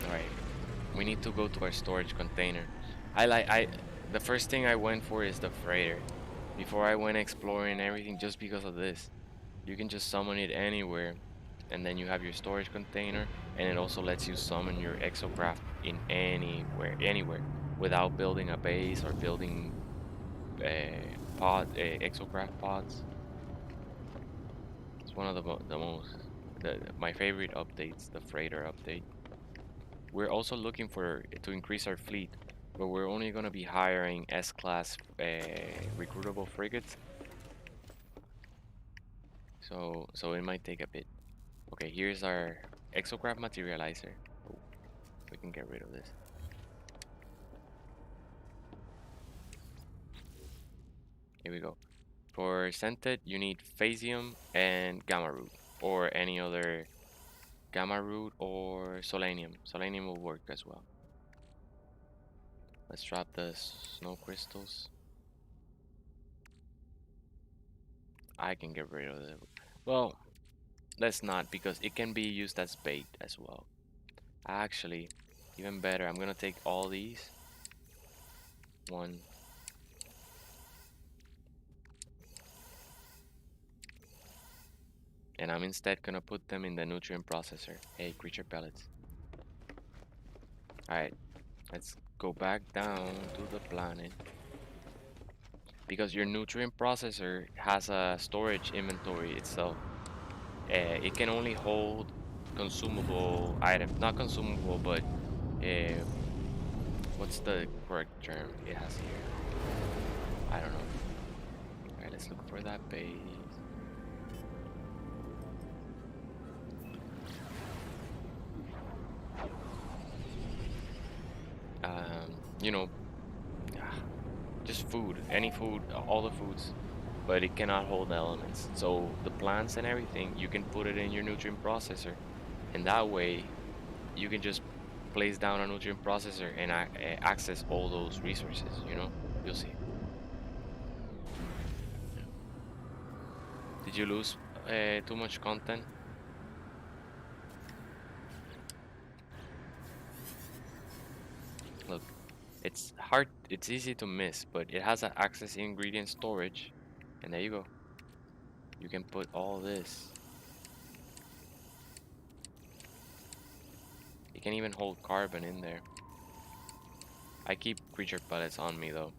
Alright, we need to go to our storage container. The first thing I went for is the freighter. Before I went exploring everything just because of this. You can just summon it anywhere, and then you have your storage container, and it also lets you summon your exocraft in anywhere, without building a base or building exocraft pods. It's one of my favorite updates, the freighter update. We're also looking to increase our fleet, but we're only gonna be hiring S-class recruitable frigates. So it might take a bit. Okay, here's our exocraft materializer. Oh, we can get rid of this. Here we go. For scented, you need phasium and gamma root, or any other gamma root or solanium. Solanium will work as well. Let's drop the snow crystals. I can get rid of it. Well, let's not, because it can be used as bait as well. Actually, even better, I'm gonna take all these. One. And I'm instead gonna put them in the nutrient processor. Hey, creature pellets. Alright, let's go back down to the planet. Because your nutrient processor has a storage inventory itself. It can only hold consumable items. Not consumable, but what's the correct term it has here? I don't know. Alright, let's look for that base. You know, just food, any food, all the foods, but it cannot hold elements. So the plants and everything, you can put it in your nutrient processor, and that way you can just place down a nutrient processor and access all those resources. You'll see. Did you lose too much content? Look, it's hard, it's easy to miss, but it has an access ingredient storage, and there you go. You can put all this. You can even hold carbon in there. I keep creature pellets on me though,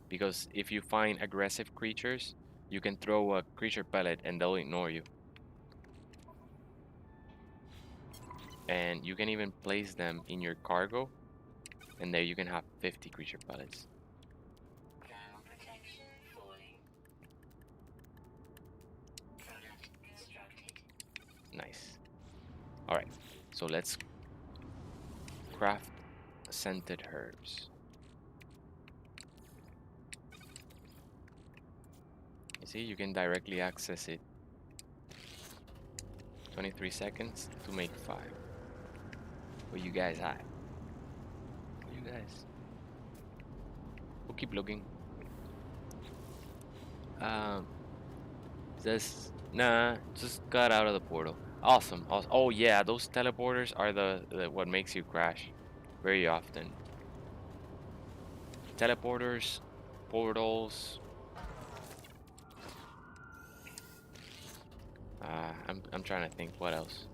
because if you find aggressive creatures, you can throw a creature pellet and they'll ignore you. And you can even place them in your cargo, and there you can have 50 creature pellets. Ground protection falling. Product constructed. Nice. Alright, so let's craft scented herbs. You see, you can directly access it. 23 seconds to make 5. Where you guys at? Where you guys? We'll keep looking. Says, nah, just got out of the portal. Awesome. Oh yeah, those teleporters are the what makes you crash very often. Teleporters, portals. I'm trying to think what else.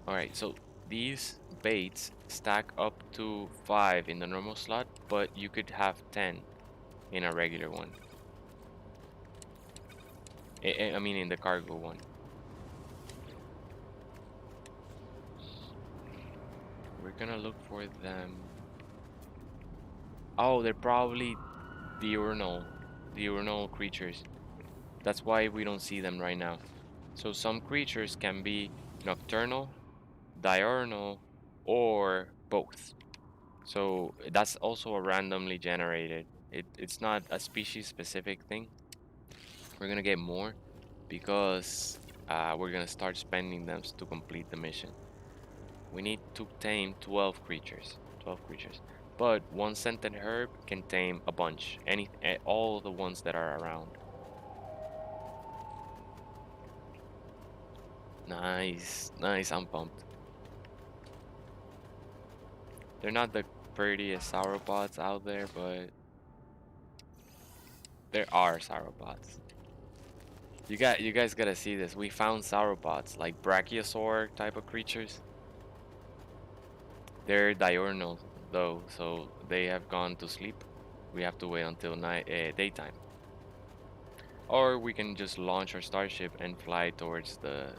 All right, so these baits stack up to 5 in the normal slot, but you could have 10 in a regular one. I mean in the cargo one. We're gonna look for them. Oh, they're probably diurnal creatures. That's why we don't see them right now. So some creatures can be nocturnal, diurnal, or both. So that's also a randomly generated. It's not a species specific thing. We're gonna get more because we're gonna start spending them to complete the mission. We need to tame 12 creatures. 12 creatures. But one scented herb can tame a bunch. All the ones that are around. Nice, nice, I'm pumped. They're not the prettiest sauropods out there, but there are sauropods. You guys gotta see this. We found sauropods, like brachiosaur type of creatures. They're diurnal though, so they have gone to sleep. We have to wait until daytime. Or we can just launch our starship and fly towards the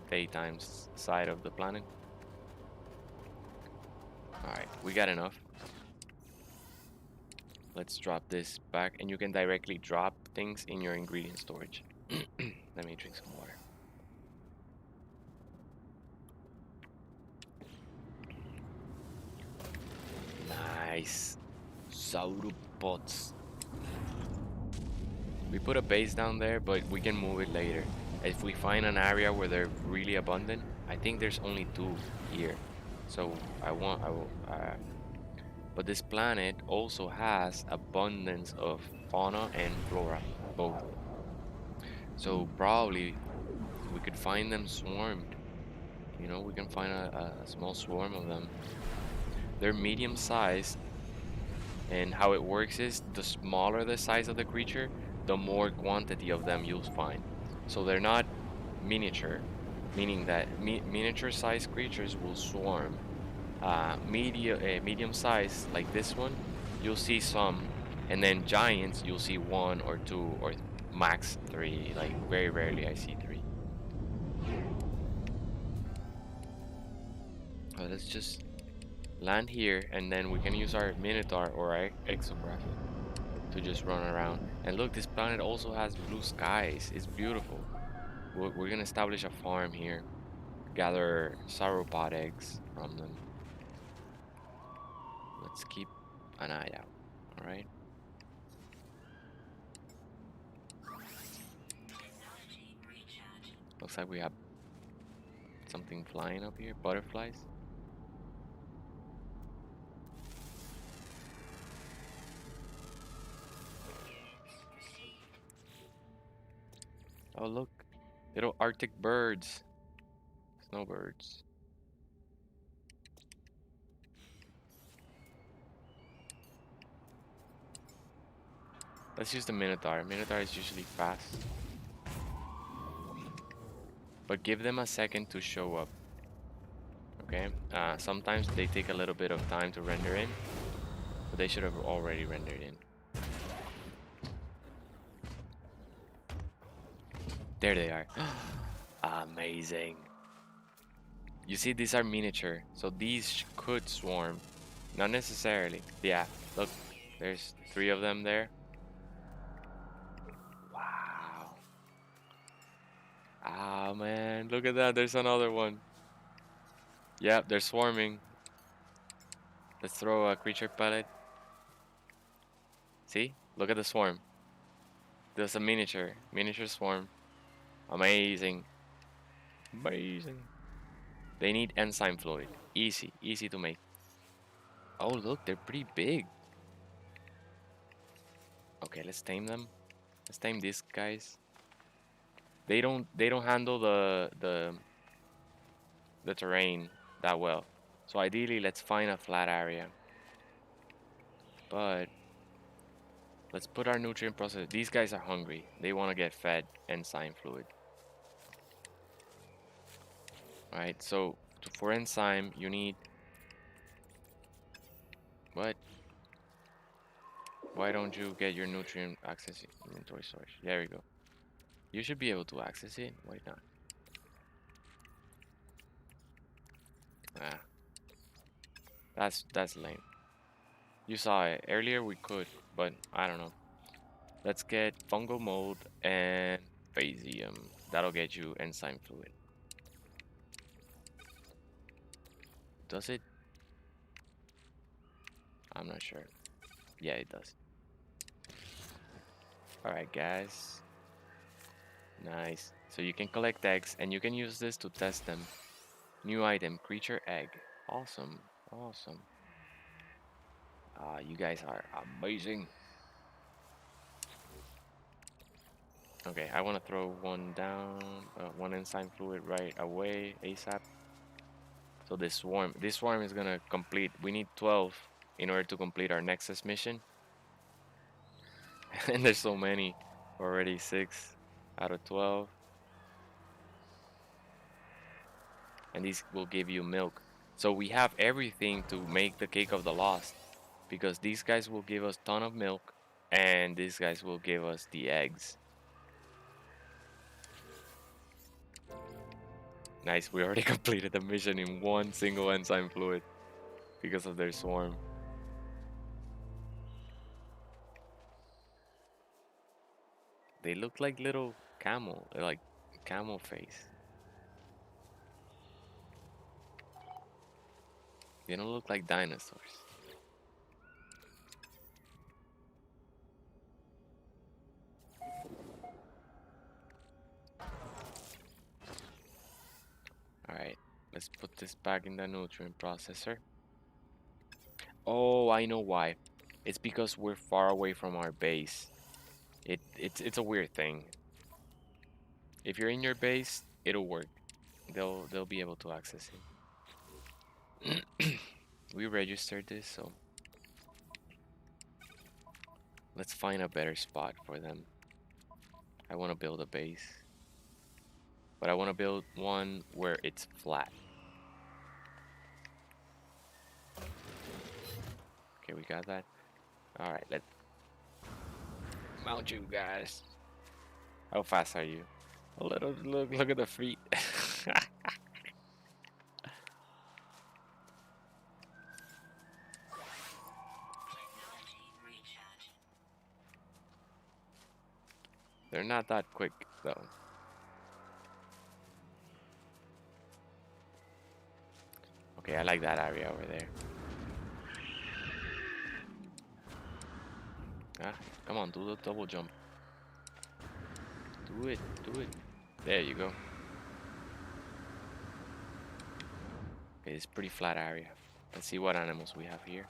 daytime side of the planet. Alright, we got enough. Let's drop this back, and you can directly drop things in your ingredient storage. Let me drink some water. Nice. Sauropods. We put a base down there, but we can move it later. If we find an area where they're really abundant, I think there's only two here. So I will, but this planet also has abundance of fauna and flora, both. So probably we could find them swarmed. You know, we can find a small swarm of them. They're medium sized, and how it works is the smaller the size of the creature, the more quantity of them you'll find. So they're not miniature, meaning that miniature sized creatures will swarm. Medium size like this one, you'll see some, and then giants you'll see one or two or max three. Like very rarely I see three. Let's just land here, and then we can use our Minotaur or our Exocraft to just run around. And look, this planet also has blue skies. It's beautiful. We're gonna establish a farm here, gather sauropod eggs from them. Let's keep an eye out. All right. Looks like we have something flying up here. Butterflies. Oh look, little Arctic birds. Snowbirds. Let's use the Minotaur. Minotaur is usually fast. But give them a second to show up. Okay? Sometimes they take a little bit of time to render in, but they should have already rendered in. There they are. Amazing. You see, these are miniature, so these could swarm. Not necessarily. Yeah, look, there's three of them there. Wow. Ah, man, look at that. There's another one. Yep, they're swarming. Let's throw a creature pellet. See? Look at the swarm. There's a miniature swarm. Amazing. Amazing. They need enzyme fluid. Easy to make. Oh, look, they're pretty big. Okay, let's tame them. Let's tame these guys. They don't handle the terrain that well. So ideally, let's find a flat area. But let's put our nutrient process. These guys are hungry. They want to get fed enzyme fluid. Alright, so for enzyme, you need... What? Why don't you get your nutrient access inventory storage? There we go. You should be able to access it. Why not? Ah, that's lame. You saw it earlier. We could, but I don't know. Let's get fungal mold and phasium. That'll get you enzyme fluid. Does it? I'm not sure. Yeah, it does. Alright, guys. Nice. So you can collect eggs, and you can use this to test them. New item, creature egg. Awesome. Awesome. You guys are amazing. Okay, I want to throw one down, one enzyme fluid right away, ASAP. So this swarm is gonna complete. We need 12 in order to complete our Nexus mission. And there's so many already, 6 out of 12. And these will give you milk. So we have everything to make the cake of the lost, because these guys will give us ton of milk, and these guys will give us the eggs. Nice, we already completed the mission in one single enzyme fluid because of their swarm. They look like little camel, like camel face. They don't look like dinosaurs. this back in the nutrient processor. Oh, I know why. It's because we're far away from our base. It's a weird thing. If you're in your base, it'll work. They'll be able to access it. We registered this, so let's find a better spot for them. I want to build a base, but I want to build one where it's flat. Okay, we got that. All right, let's mount you guys. How fast are you? A little. Look at the feet. Technology recharging. They're not that quick though. Okay, I like that area over there. Ah, come on, do the double jump. Do it, do it. There you go. Okay, it's pretty flat area. Let's see what animals we have here.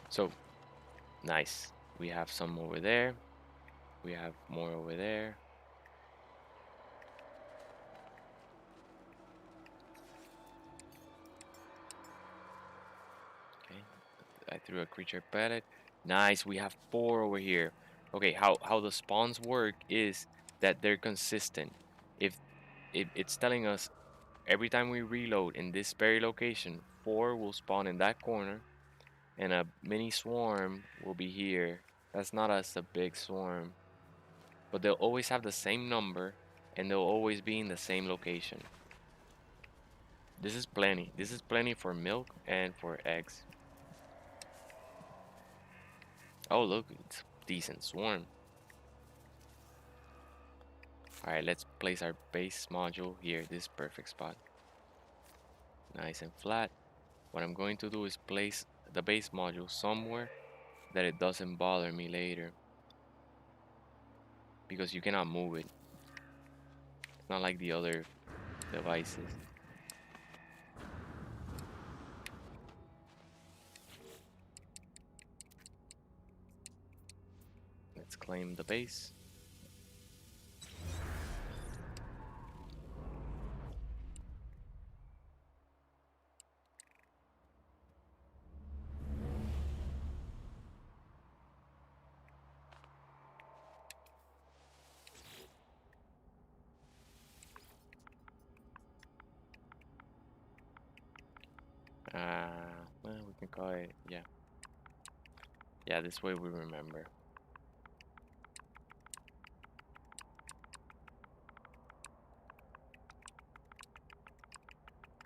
So, nice. We have some over there. We have more over there. Okay, I threw a creature pellet. Nice, we have 4 over here. Okay, how the spawns work is that they're consistent. If it's telling us every time we reload in this very location, 4 will spawn in that corner, and a mini swarm will be here. That's not a big swarm, but they'll always have the same number, and they'll always be in the same location. This is plenty. This is plenty for milk and for eggs. Oh, look, it's a decent swarm. Alright, let's place our base module here. This perfect spot. Nice and flat. What I'm going to do is place the base module somewhere that it doesn't bother me later, because you cannot move it. It's not like the other devices. Let's claim the base. Well, we can call it, yeah. Yeah, this way we remember.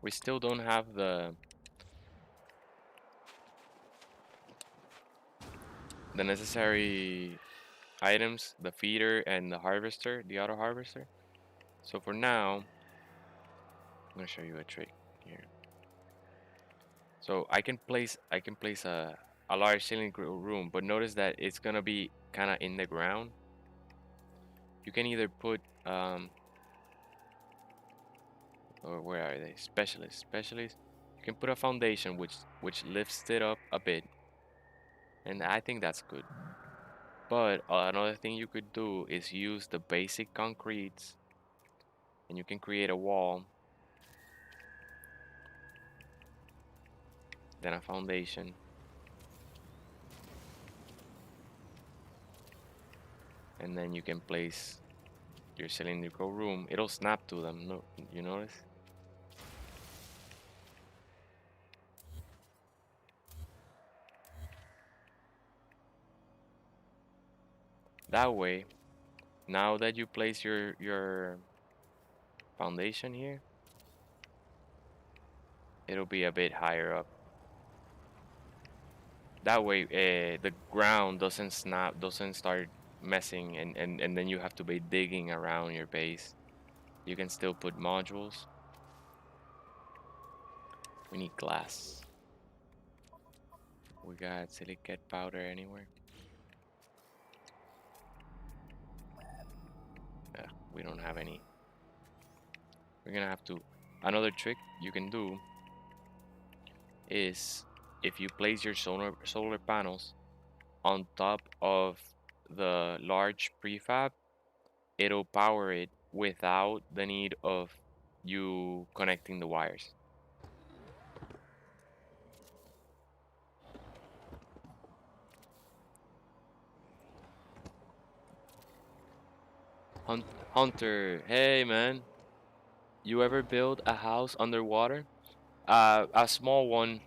We still don't have the necessary items, the feeder and the harvester, the auto harvester. So for now, I'm gonna show you a trick here. So I can place a large ceiling room, but notice that it's gonna be kind of in the ground. You can either put or where are they? Specialists. You can put a foundation which lifts it up a bit, and I think that's good. But another thing you could do is use the basic concretes, and you can create a wall, then a foundation, and then you can place your cylindrical room. It'll snap to them. No, you notice? That way, now that you place your foundation here, it'll be a bit higher up. That way, the ground doesn't snap, doesn't start messing, and then you have to be digging around your base. You can still put modules. We need glass. We got silicate powder anywhere? Yeah. We don't have any. We're gonna have to. Another trick you can do is if you place your solar panels on top of the large prefab, it'll power it without the need of you connecting the wires. Hunter, hey man, you ever build a house underwater? A small one.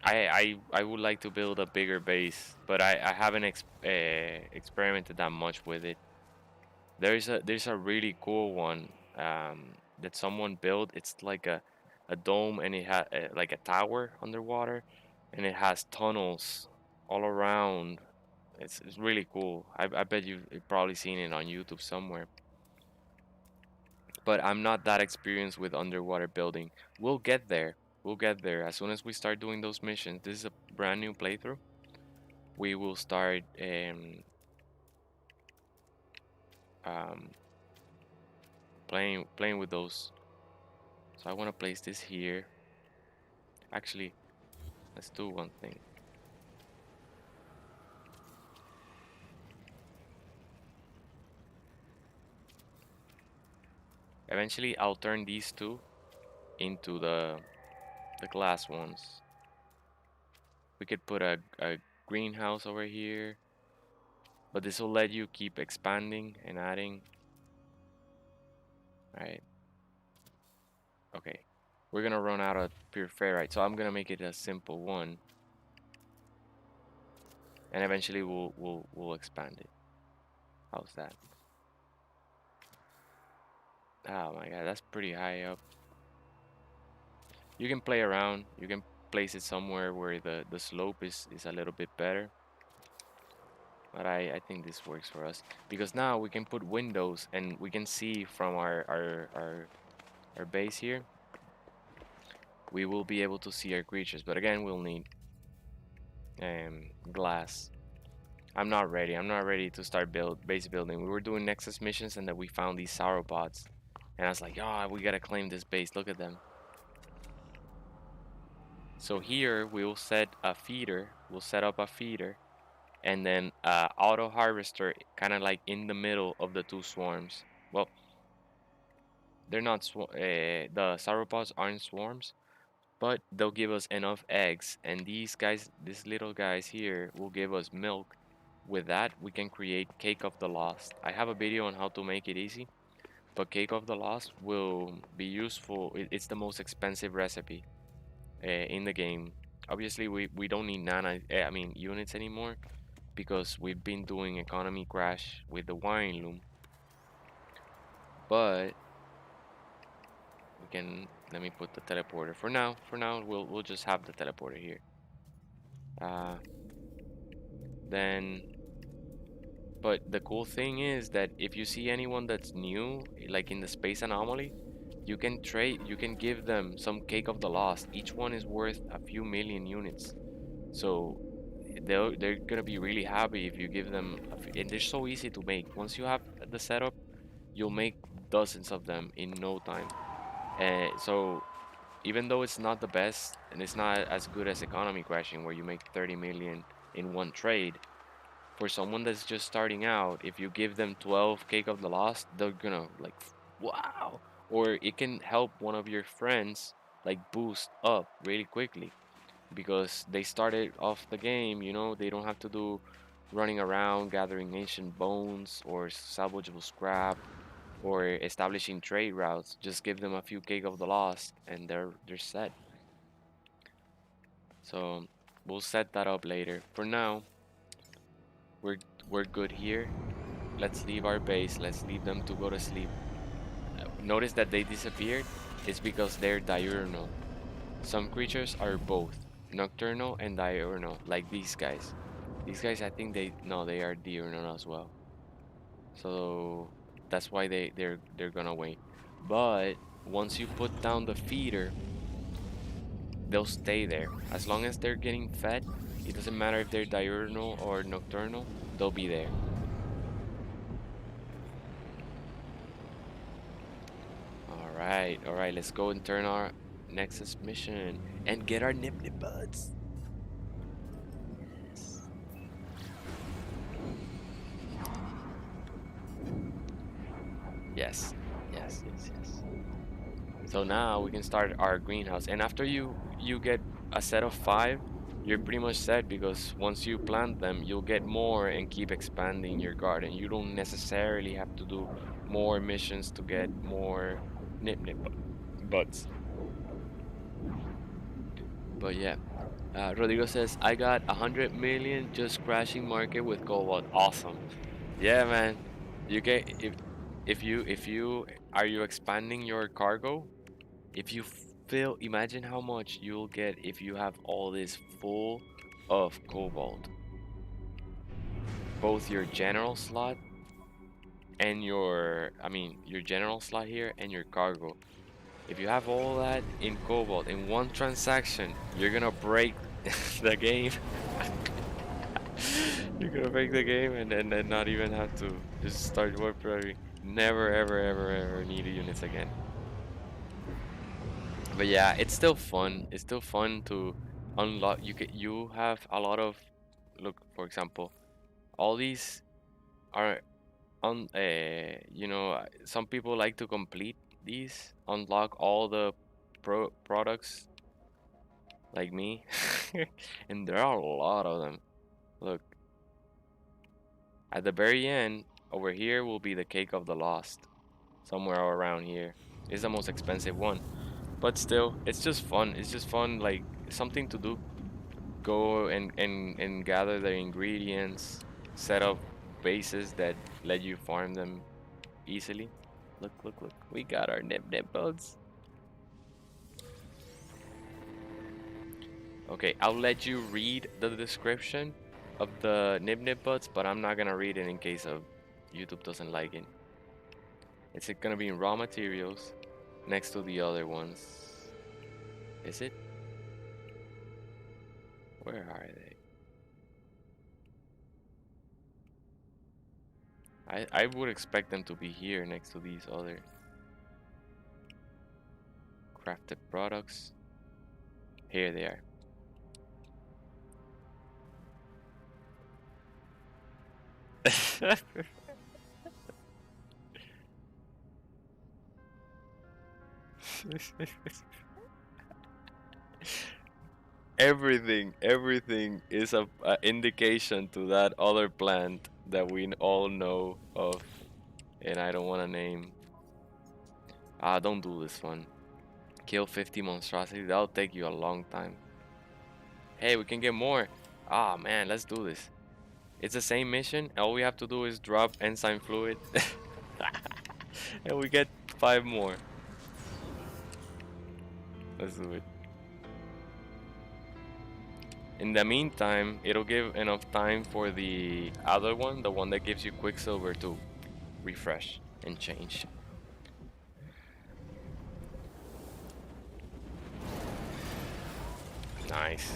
I would like to build a bigger base, but I haven't experimented that much with it. There's a really cool one that someone built. It's like a dome, and it has like a tower underwater, and it has tunnels all around. It's really cool. I bet you've probably seen it on YouTube somewhere. But I'm not that experienced with underwater building. We'll get there. We'll get there as soon as we start doing those missions. This is a brand new playthrough. We will start um, playing with those. So I want to place this here. Actually, let's do one thing. Eventually, I'll turn these two into the glass ones. We could put a greenhouse over here, but this will let you keep expanding and adding. Right. Okay. We're gonna run out of pure ferrite, so I'm gonna make it a simple one, and eventually we'll expand it. How's that? Oh my god, that's pretty high up. You can play around. You can place it somewhere where the slope is a little bit better. But I think this works for us because now we can put windows and we can see from our base here. We will be able to see our creatures, but again we'll need glass. I'm not ready. I'm not ready to start base building. We were doing Nexus missions and then we found these sauropods. And I was like, oh, we gotta claim this base. Look at them. So here we will set a feeder. We'll set up a feeder and then auto harvester kind of like in the middle of the two swarms. Well, they're not the sauropods aren't swarms, but they'll give us enough eggs, and these guys, these little guys here, will give us milk. With that, we can create Cake of the Lost. I have a video on how to make it easy, but Cake of the Lost will be useful. It's the most expensive recipe in the game. Obviously, we don't need units anymore because we've been doing economy crash with the wiring loom. But we can, let me put the teleporter for now. For now, we'll just have the teleporter here. Then But the cool thing is that if you see anyone that's new, like in the space anomaly, you can trade, you can give them some Cake of the Lost. Each one is worth a few million units. So they're gonna be really happy if you give them, and they're so easy to make. Once you have the setup, you'll make dozens of them in no time. So even though it's not the best, and it's not as good as economy crashing where you make 30 million in one trade, for someone that's just starting out, if you give them 12 Cake of the Lost, they're gonna like, wow. Or it can help one of your friends like boost up really quickly because they started off the game, they don't have to do running around gathering ancient bones or salvageable scrap or establishing trade routes. Just give them a few Cake of the Lost and they're set. So we'll set that up later. For now, we're good here. Let's leave our base. Let's leave them to go to sleep. Notice that they disappeared. It's because they're diurnal. Some creatures are both nocturnal and diurnal, like these guys. These guys, I think they are diurnal as well. So that's why they're gonna wait. But once you put down the feeder, they'll stay there. As long as they're getting fed, it doesn't matter if they're diurnal or nocturnal, they'll be there. all right. Let's go and turn our Nexus mission and get our nip nip buds. Yes, yes, yes, yes. So now we can start our greenhouse, and after you get a set of 5, you're pretty much set because once you plant them, you'll get more and keep expanding your garden. You don't necessarily have to do more missions to get more nip nip buds. But yeah, Rodrigo says I got 100 million just crashing market with cobalt. Awesome. Yeah, man. You get if you are you expanding your cargo? If you fill, imagine how much you'll get if you have all this full of cobalt. Both your general slot and your general slot here and your cargo. If you have all that in cobalt in one transaction, you're gonna break the game. You're gonna break the game and not even have to just start warp routing. Never ever ever ever need units again. But yeah, it's still fun. It's still fun to unlock. You have a lot of look. For example, all these are on. Some people like to complete these, unlock all the products like me, and there are a lot of them. Look, at the very end over here will be the cake of the lost, somewhere around here. It's the most expensive one, but still, it's just fun. It's just fun, like something to do. Go and gather the ingredients, set up bases that let you farm them easily. Look, look, look. We got our nip nip buds. Okay, I'll let you read the description of the nip nip buds, but I'm not gonna read it in case of YouTube doesn't like it. It's gonna be in raw materials next to the other ones. Is it? Where are they? I would expect them to be here next to these other crafted products. Here they are. everything is a indication to that other plant that we all know of, and I don't want to name. Don't do this one. Kill 50 monstrosities. That'll take you a long time. Hey, we can get more. Ah, man, let's do this. It's the same mission. All we have to do is drop enzyme fluid, and we get 5 more. Let's do it. In the meantime, it'll give enough time for the other one, the one that gives you Quicksilver, to refresh and change. Nice.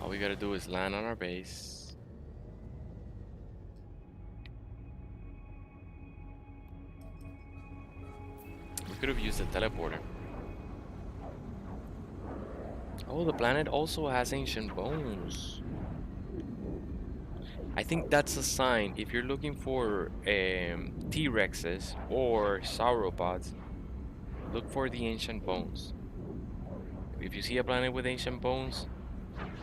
All we gotta do is land on our base. We could have used a teleporter. Oh, the planet also has ancient bones. I think that's a sign. If you're looking for T-Rexes or sauropods, look for the ancient bones. If you see a planet with ancient bones,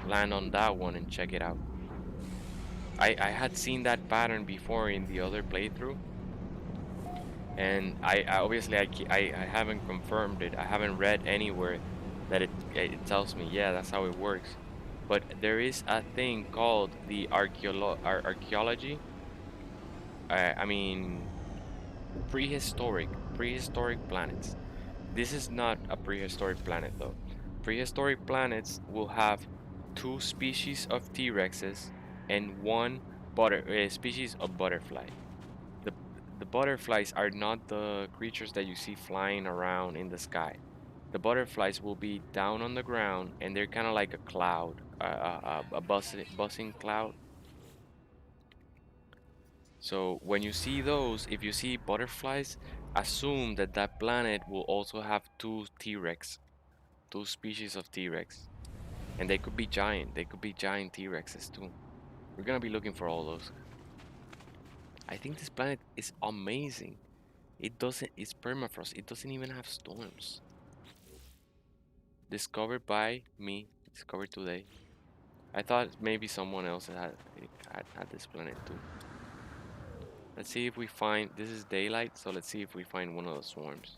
land on that one and check it out. I had seen that pattern before in the other playthrough, and I obviously I haven't confirmed it. I haven't read anywhere that it tells me, yeah, that's how it works. But there is a thing called the archaeology. I mean, prehistoric planets. This is not a prehistoric planet though. Prehistoric planets will have 2 species of T-Rexes and 1 species of butterfly. The the butterflies are not the creatures that you see flying around in the sky. The butterflies will be down on the ground, and they're kind of like a cloud, a buzzing cloud. So when you see those, if you see butterflies, assume that that planet will also have two T-Rex, two species of T-Rex. And they could be giant. They could be giant T-Rexes too. We're gonna be looking for all those. I think this planet is amazing. It's permafrost. It doesn't even have storms. Discovered by me. Discovered today. I thought maybe someone else had this planet too. Let's see if we find, this is daylight, so let's see if we find one of the swarms.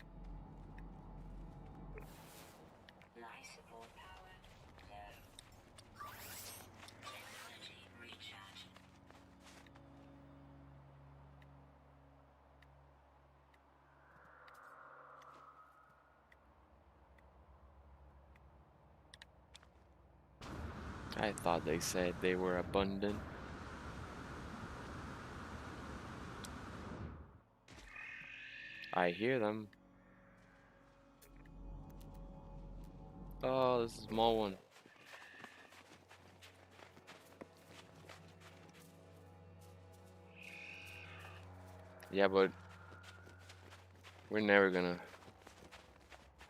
Life support power low. Technology recharge. I thought they said they were abundant. I hear them. Oh, this is a small one. Yeah, but we're never gonna.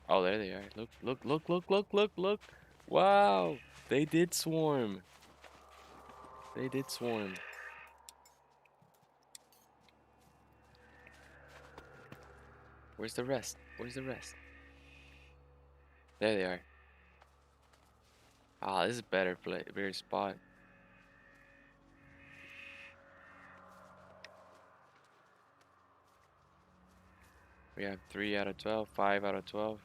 Oh, there they are. Look, look, look, look, look, look, look. Wow, they did swarm. They did swarm. Where's the rest? Where's the rest? There they are. Ah, this is better play, better spot. We have 3 out of 12, 5 out of 12.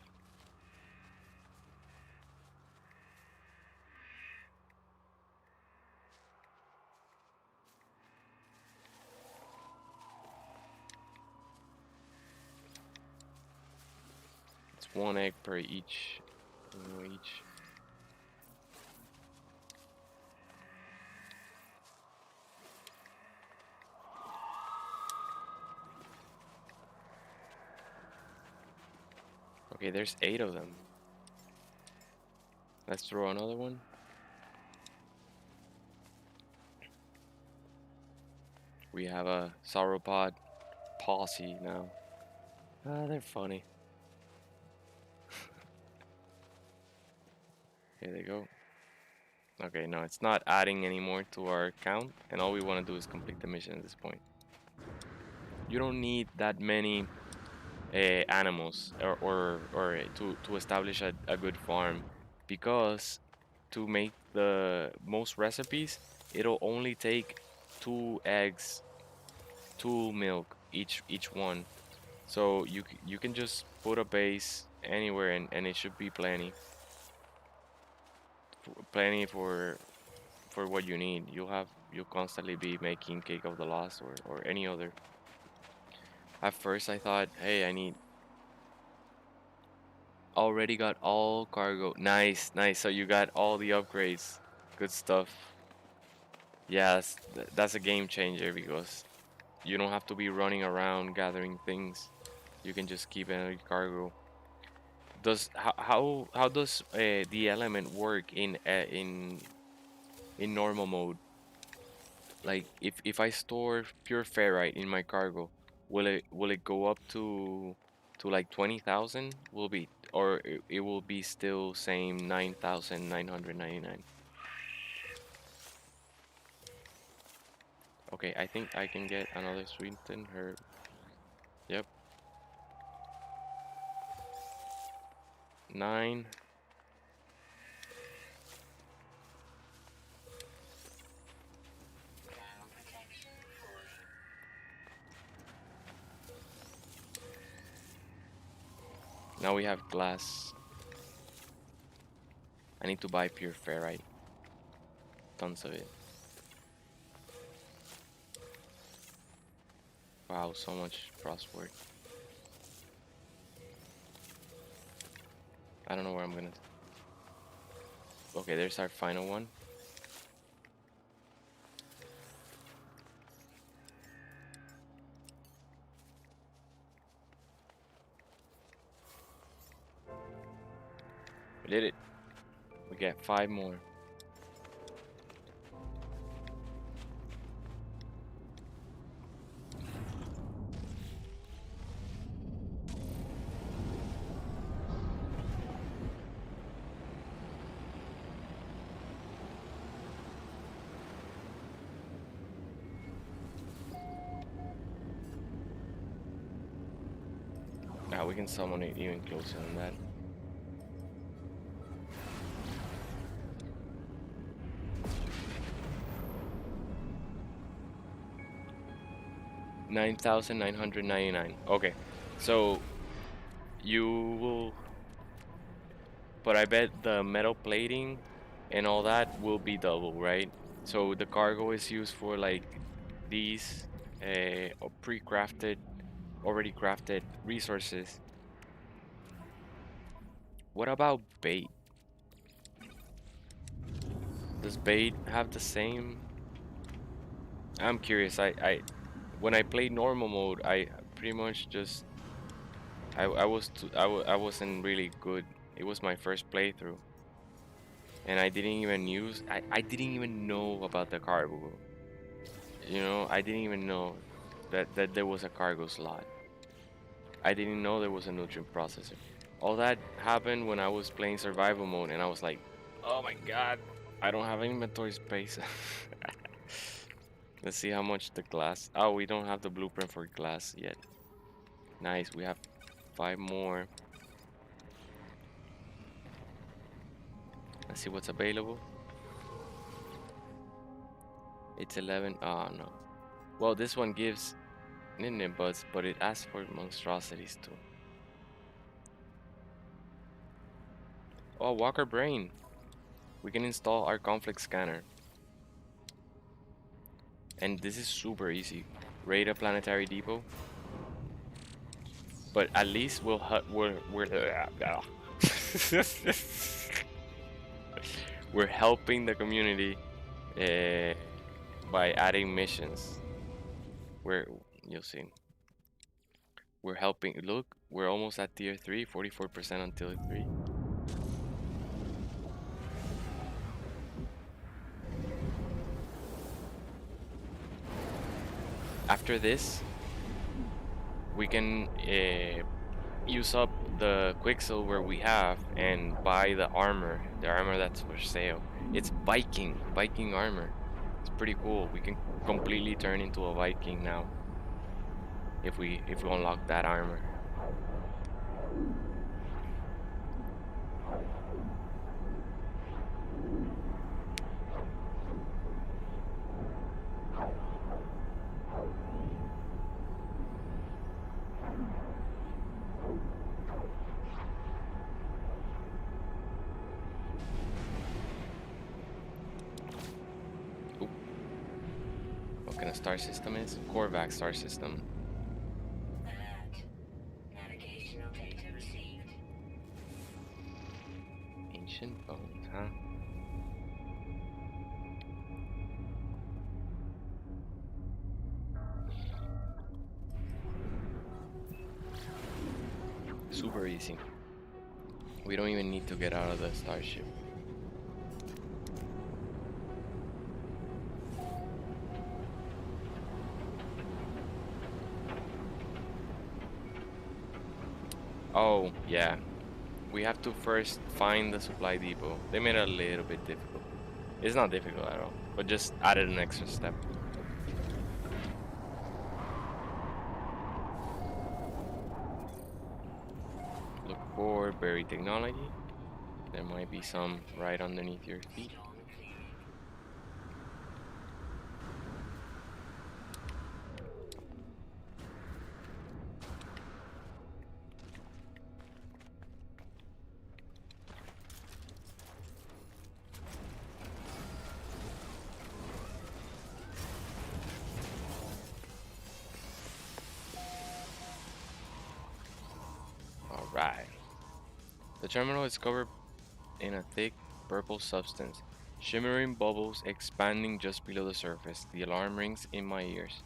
It's 1 egg per each. Each. Okay, there's 8 of them. Let's throw another one. We have a sauropod posse now. Ah, they're funny. Here they go. Okay, no, it's not adding anymore to our count, and all we want to do is complete the mission at this point. You don't need that many animals or to establish a good farm, because to make the most recipes, it'll only take 2 eggs, 2 milk each one. So you can just put a base anywhere, and it should be plenty. Plenty for what you need. You'll constantly be making Cake of the Lost or any other. At first I thought, hey, I need already got all cargo. Nice, nice. So you got all the upgrades. Good stuff. Yes, that's a game changer, because you don't have to be running around gathering things. You can just keep any cargo. Does how does the element work in normal mode? Like if I store pure ferrite in my cargo, will it go up to like 20,000? Will be, or it will be still same 9,999. Okay, I think I can get another sweetened herb. Yep. 9. Ground protection falling. Now we have glass. I need to buy pure ferrite. Tons of it. Wow, so much frostwork. I don't know where I'm gonna. Okay, there's our final one. We did it. We get 5 more. We can summon it even closer than that. $9,999. Okay, so you will, but I bet the metal plating and all that will be double, right? So the cargo is used for like these pre-crafted, already crafted resources. What about bait? Does bait have the same? I'm curious. When I played normal mode, I pretty much just I wasn't really good. It was my first playthrough, and I didn't even I didn't even know about the cargo. You know, I didn't even know that there was a cargo slot. I didn't know there was a nutrient processor. All that happened when I was playing survival mode, and I was like, oh my god, I don't have inventory space. Let's see how much the glass. Oh, we don't have the blueprint for glass yet. Nice, we have 5 more. Let's see what's available. It's 11. Oh no. Well, this one gives Ninja Buds, but it asks for monstrosities too. Oh, Walker Brain. We can install our conflict scanner. And this is super easy. Raid a planetary depot. But at least we're we're helping the community by adding missions. We're You'll see. We're helping. Look, we're almost at tier 3, 44% on tier 3. After this, we can use up the quicksilver we have and buy the armor that's for sale. It's Viking armor. It's pretty cool. We can completely turn into a Viking now if we unlock that armor. Oop. What kind of star system is? Korvax star system. Alert. Navigational data received. Ancient bones, huh? Super easy. We don't even need to get out of the starship. Oh, yeah. We have to first find the supply depot. They made it a little bit difficult. It's not difficult at all, but just added an extra step. Look for buried technology. There might be some right underneath your feet. Storm clearing. Alright. The terminal is covered in a thick purple substance, shimmering bubbles expanding just below the surface. The alarm rings in my ears.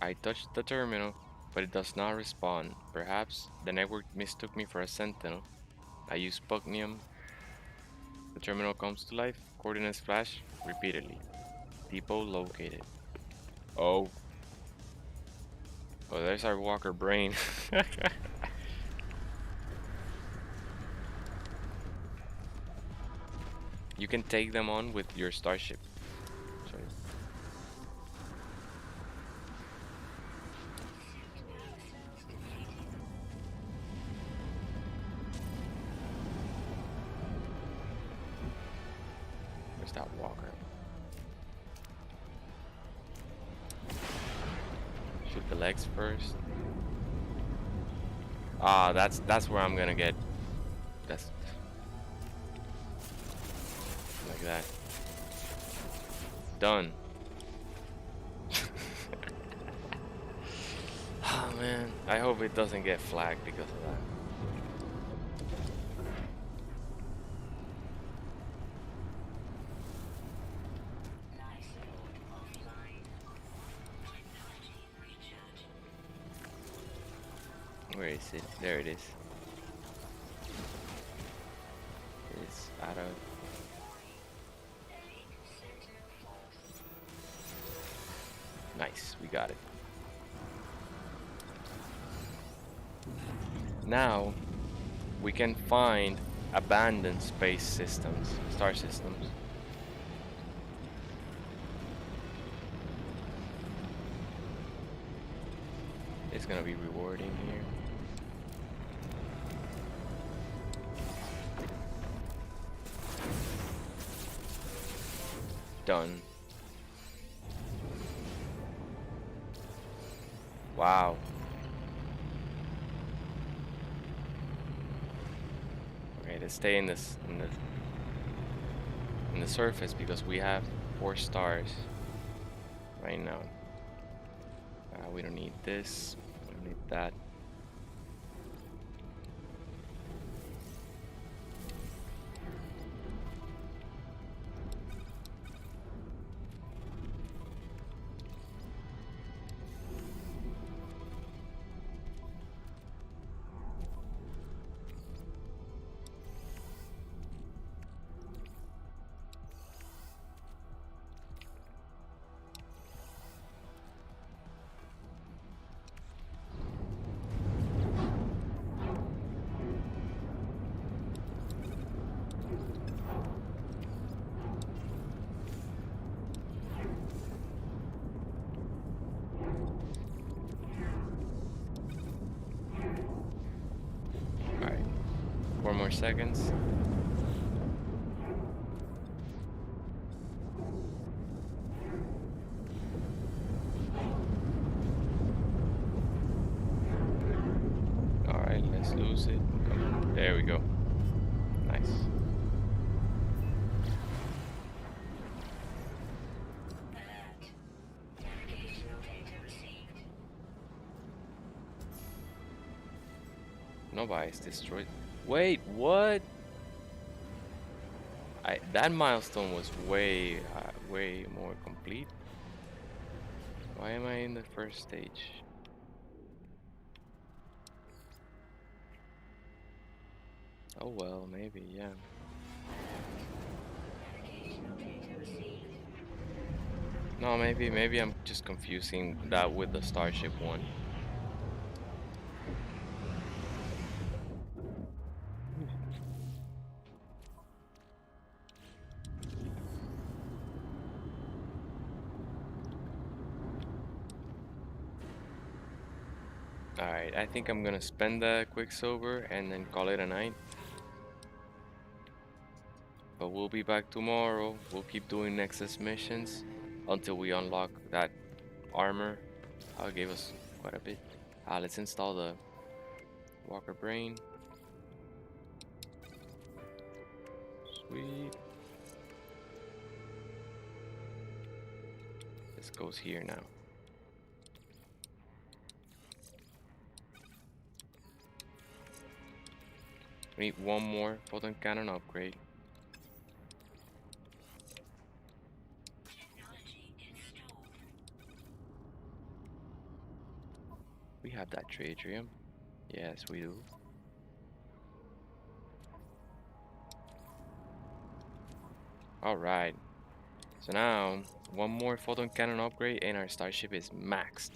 I touch the terminal, but it does not respond. Perhaps the network mistook me for a sentinel. I use Pugnium. The terminal comes to life. Coordinates flash repeatedly. Depot located. Oh. Oh, there's our Walker Brain. You can take them on with your starship. Sorry. Suit Where's that walker? Shoot the legs first. Ah, that's where I'm gonna get. That's like that. Done. Oh man, I hope it doesn't get flagged because of that. Life support offline. Technology recharge. Where is it? There it is. It's out of. Elite center force. Nice, we got it. Now we can find abandoned space systems, star systems. It's gonna be rewarding here. Done. Wow. Okay, let's stay in this in the surface because we have 4 stars right now. We don't need this. We don't need that. Alright, 4 more seconds. Alright, let's lose it. Come on. There we go. Nice. Alert. Navigational data received. Nobody's destroyed. Wait, what? That milestone was way more complete. Why am I in the first stage? Oh well, maybe, yeah. Navigational data received. No, maybe I'm just confusing that with the Starship one. Alright, I think I'm gonna spend the Quicksilver and then call it a night. But we'll be back tomorrow. We'll keep doing Nexus missions until we unlock that armor. It gave us quite a bit. Let's install the Walker Brain. Sweet. This goes here now. We need one more photon cannon upgrade. Technology installed. We have that tritium. Yes, we do. Alright. So now, one more photon cannon upgrade and our starship is maxed.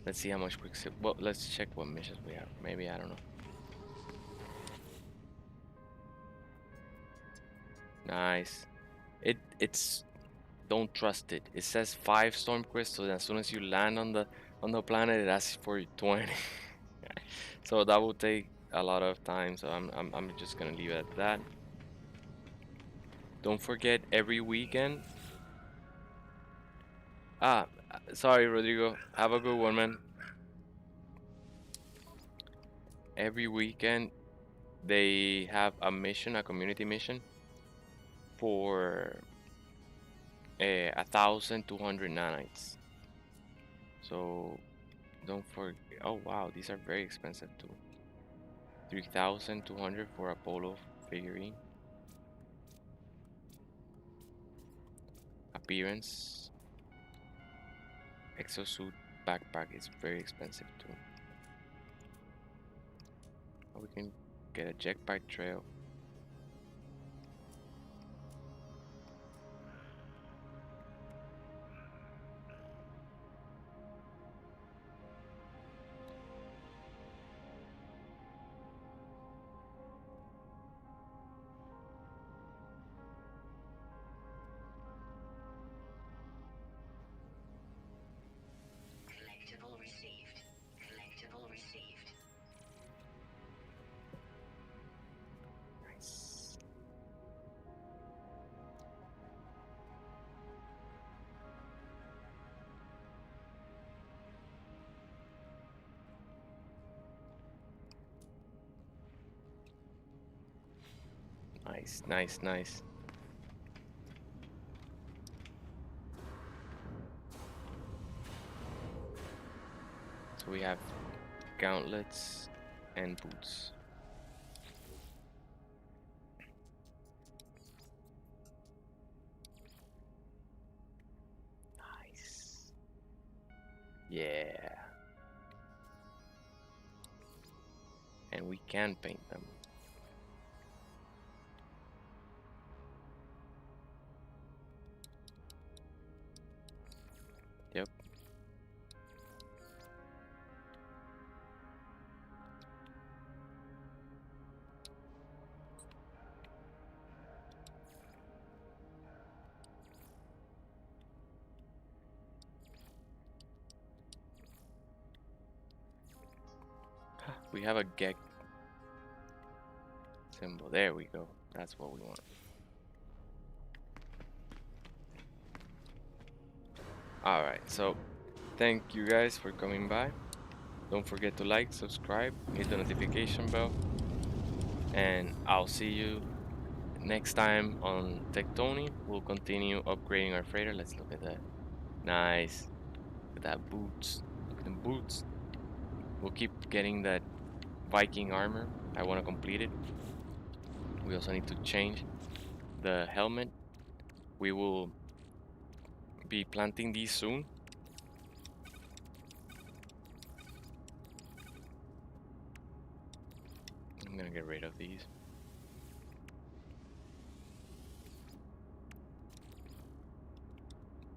Let's see how much quicksilver. Well, let's check what missions we have. Maybe, I don't know. Nice. It's don't trust it. It says 5 storm crystals, and as soon as you land on the planet, it asks for 20. So that will take a lot of time. So I'm just gonna leave it at that. Don't forget every weekend. Sorry, Rodrigo. Have a good one, man. Every weekend they have a mission, a community mission for 1,200 nanites. So don't forget. Oh wow, these are very expensive too. 3,200 for a polo figurine. Appearance. Exosuit backpack is very expensive too. Oh, we can get a jetpack trail. Collectible received. Collectible received. Nice. Nice, nice, nice. So we have gauntlets and boots. Nice. Yeah. And we can paint them. Yep. We have a get symbol. There we go. That's what we want. Alright, so thank you guys for coming by. Don't forget to like, subscribe, hit the notification bell, and I'll see you next time on Tectoni. We'll continue upgrading our freighter. Let's look at that. Nice. Look at that boots. Look at them boots. We'll keep getting that Viking armor. I want to complete it. We also need to change the helmet. We will be planting these soon. I'm gonna get rid of these.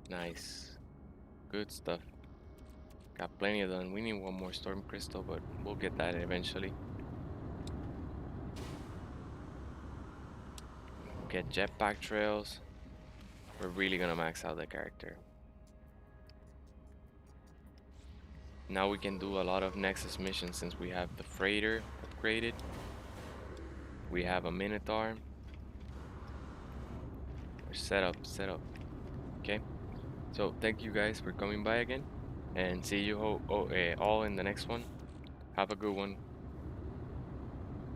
Nice. Good stuff. Got plenty of them. We need one more storm crystal, but we'll get that eventually. Get jetpack trails. We're really gonna max out the character. Now we can do a lot of Nexus missions since we have the freighter upgraded. We have a Minotaur. We're set up, set up. Okay. So thank you guys for coming by again, and see you all in the next one. Have a good one.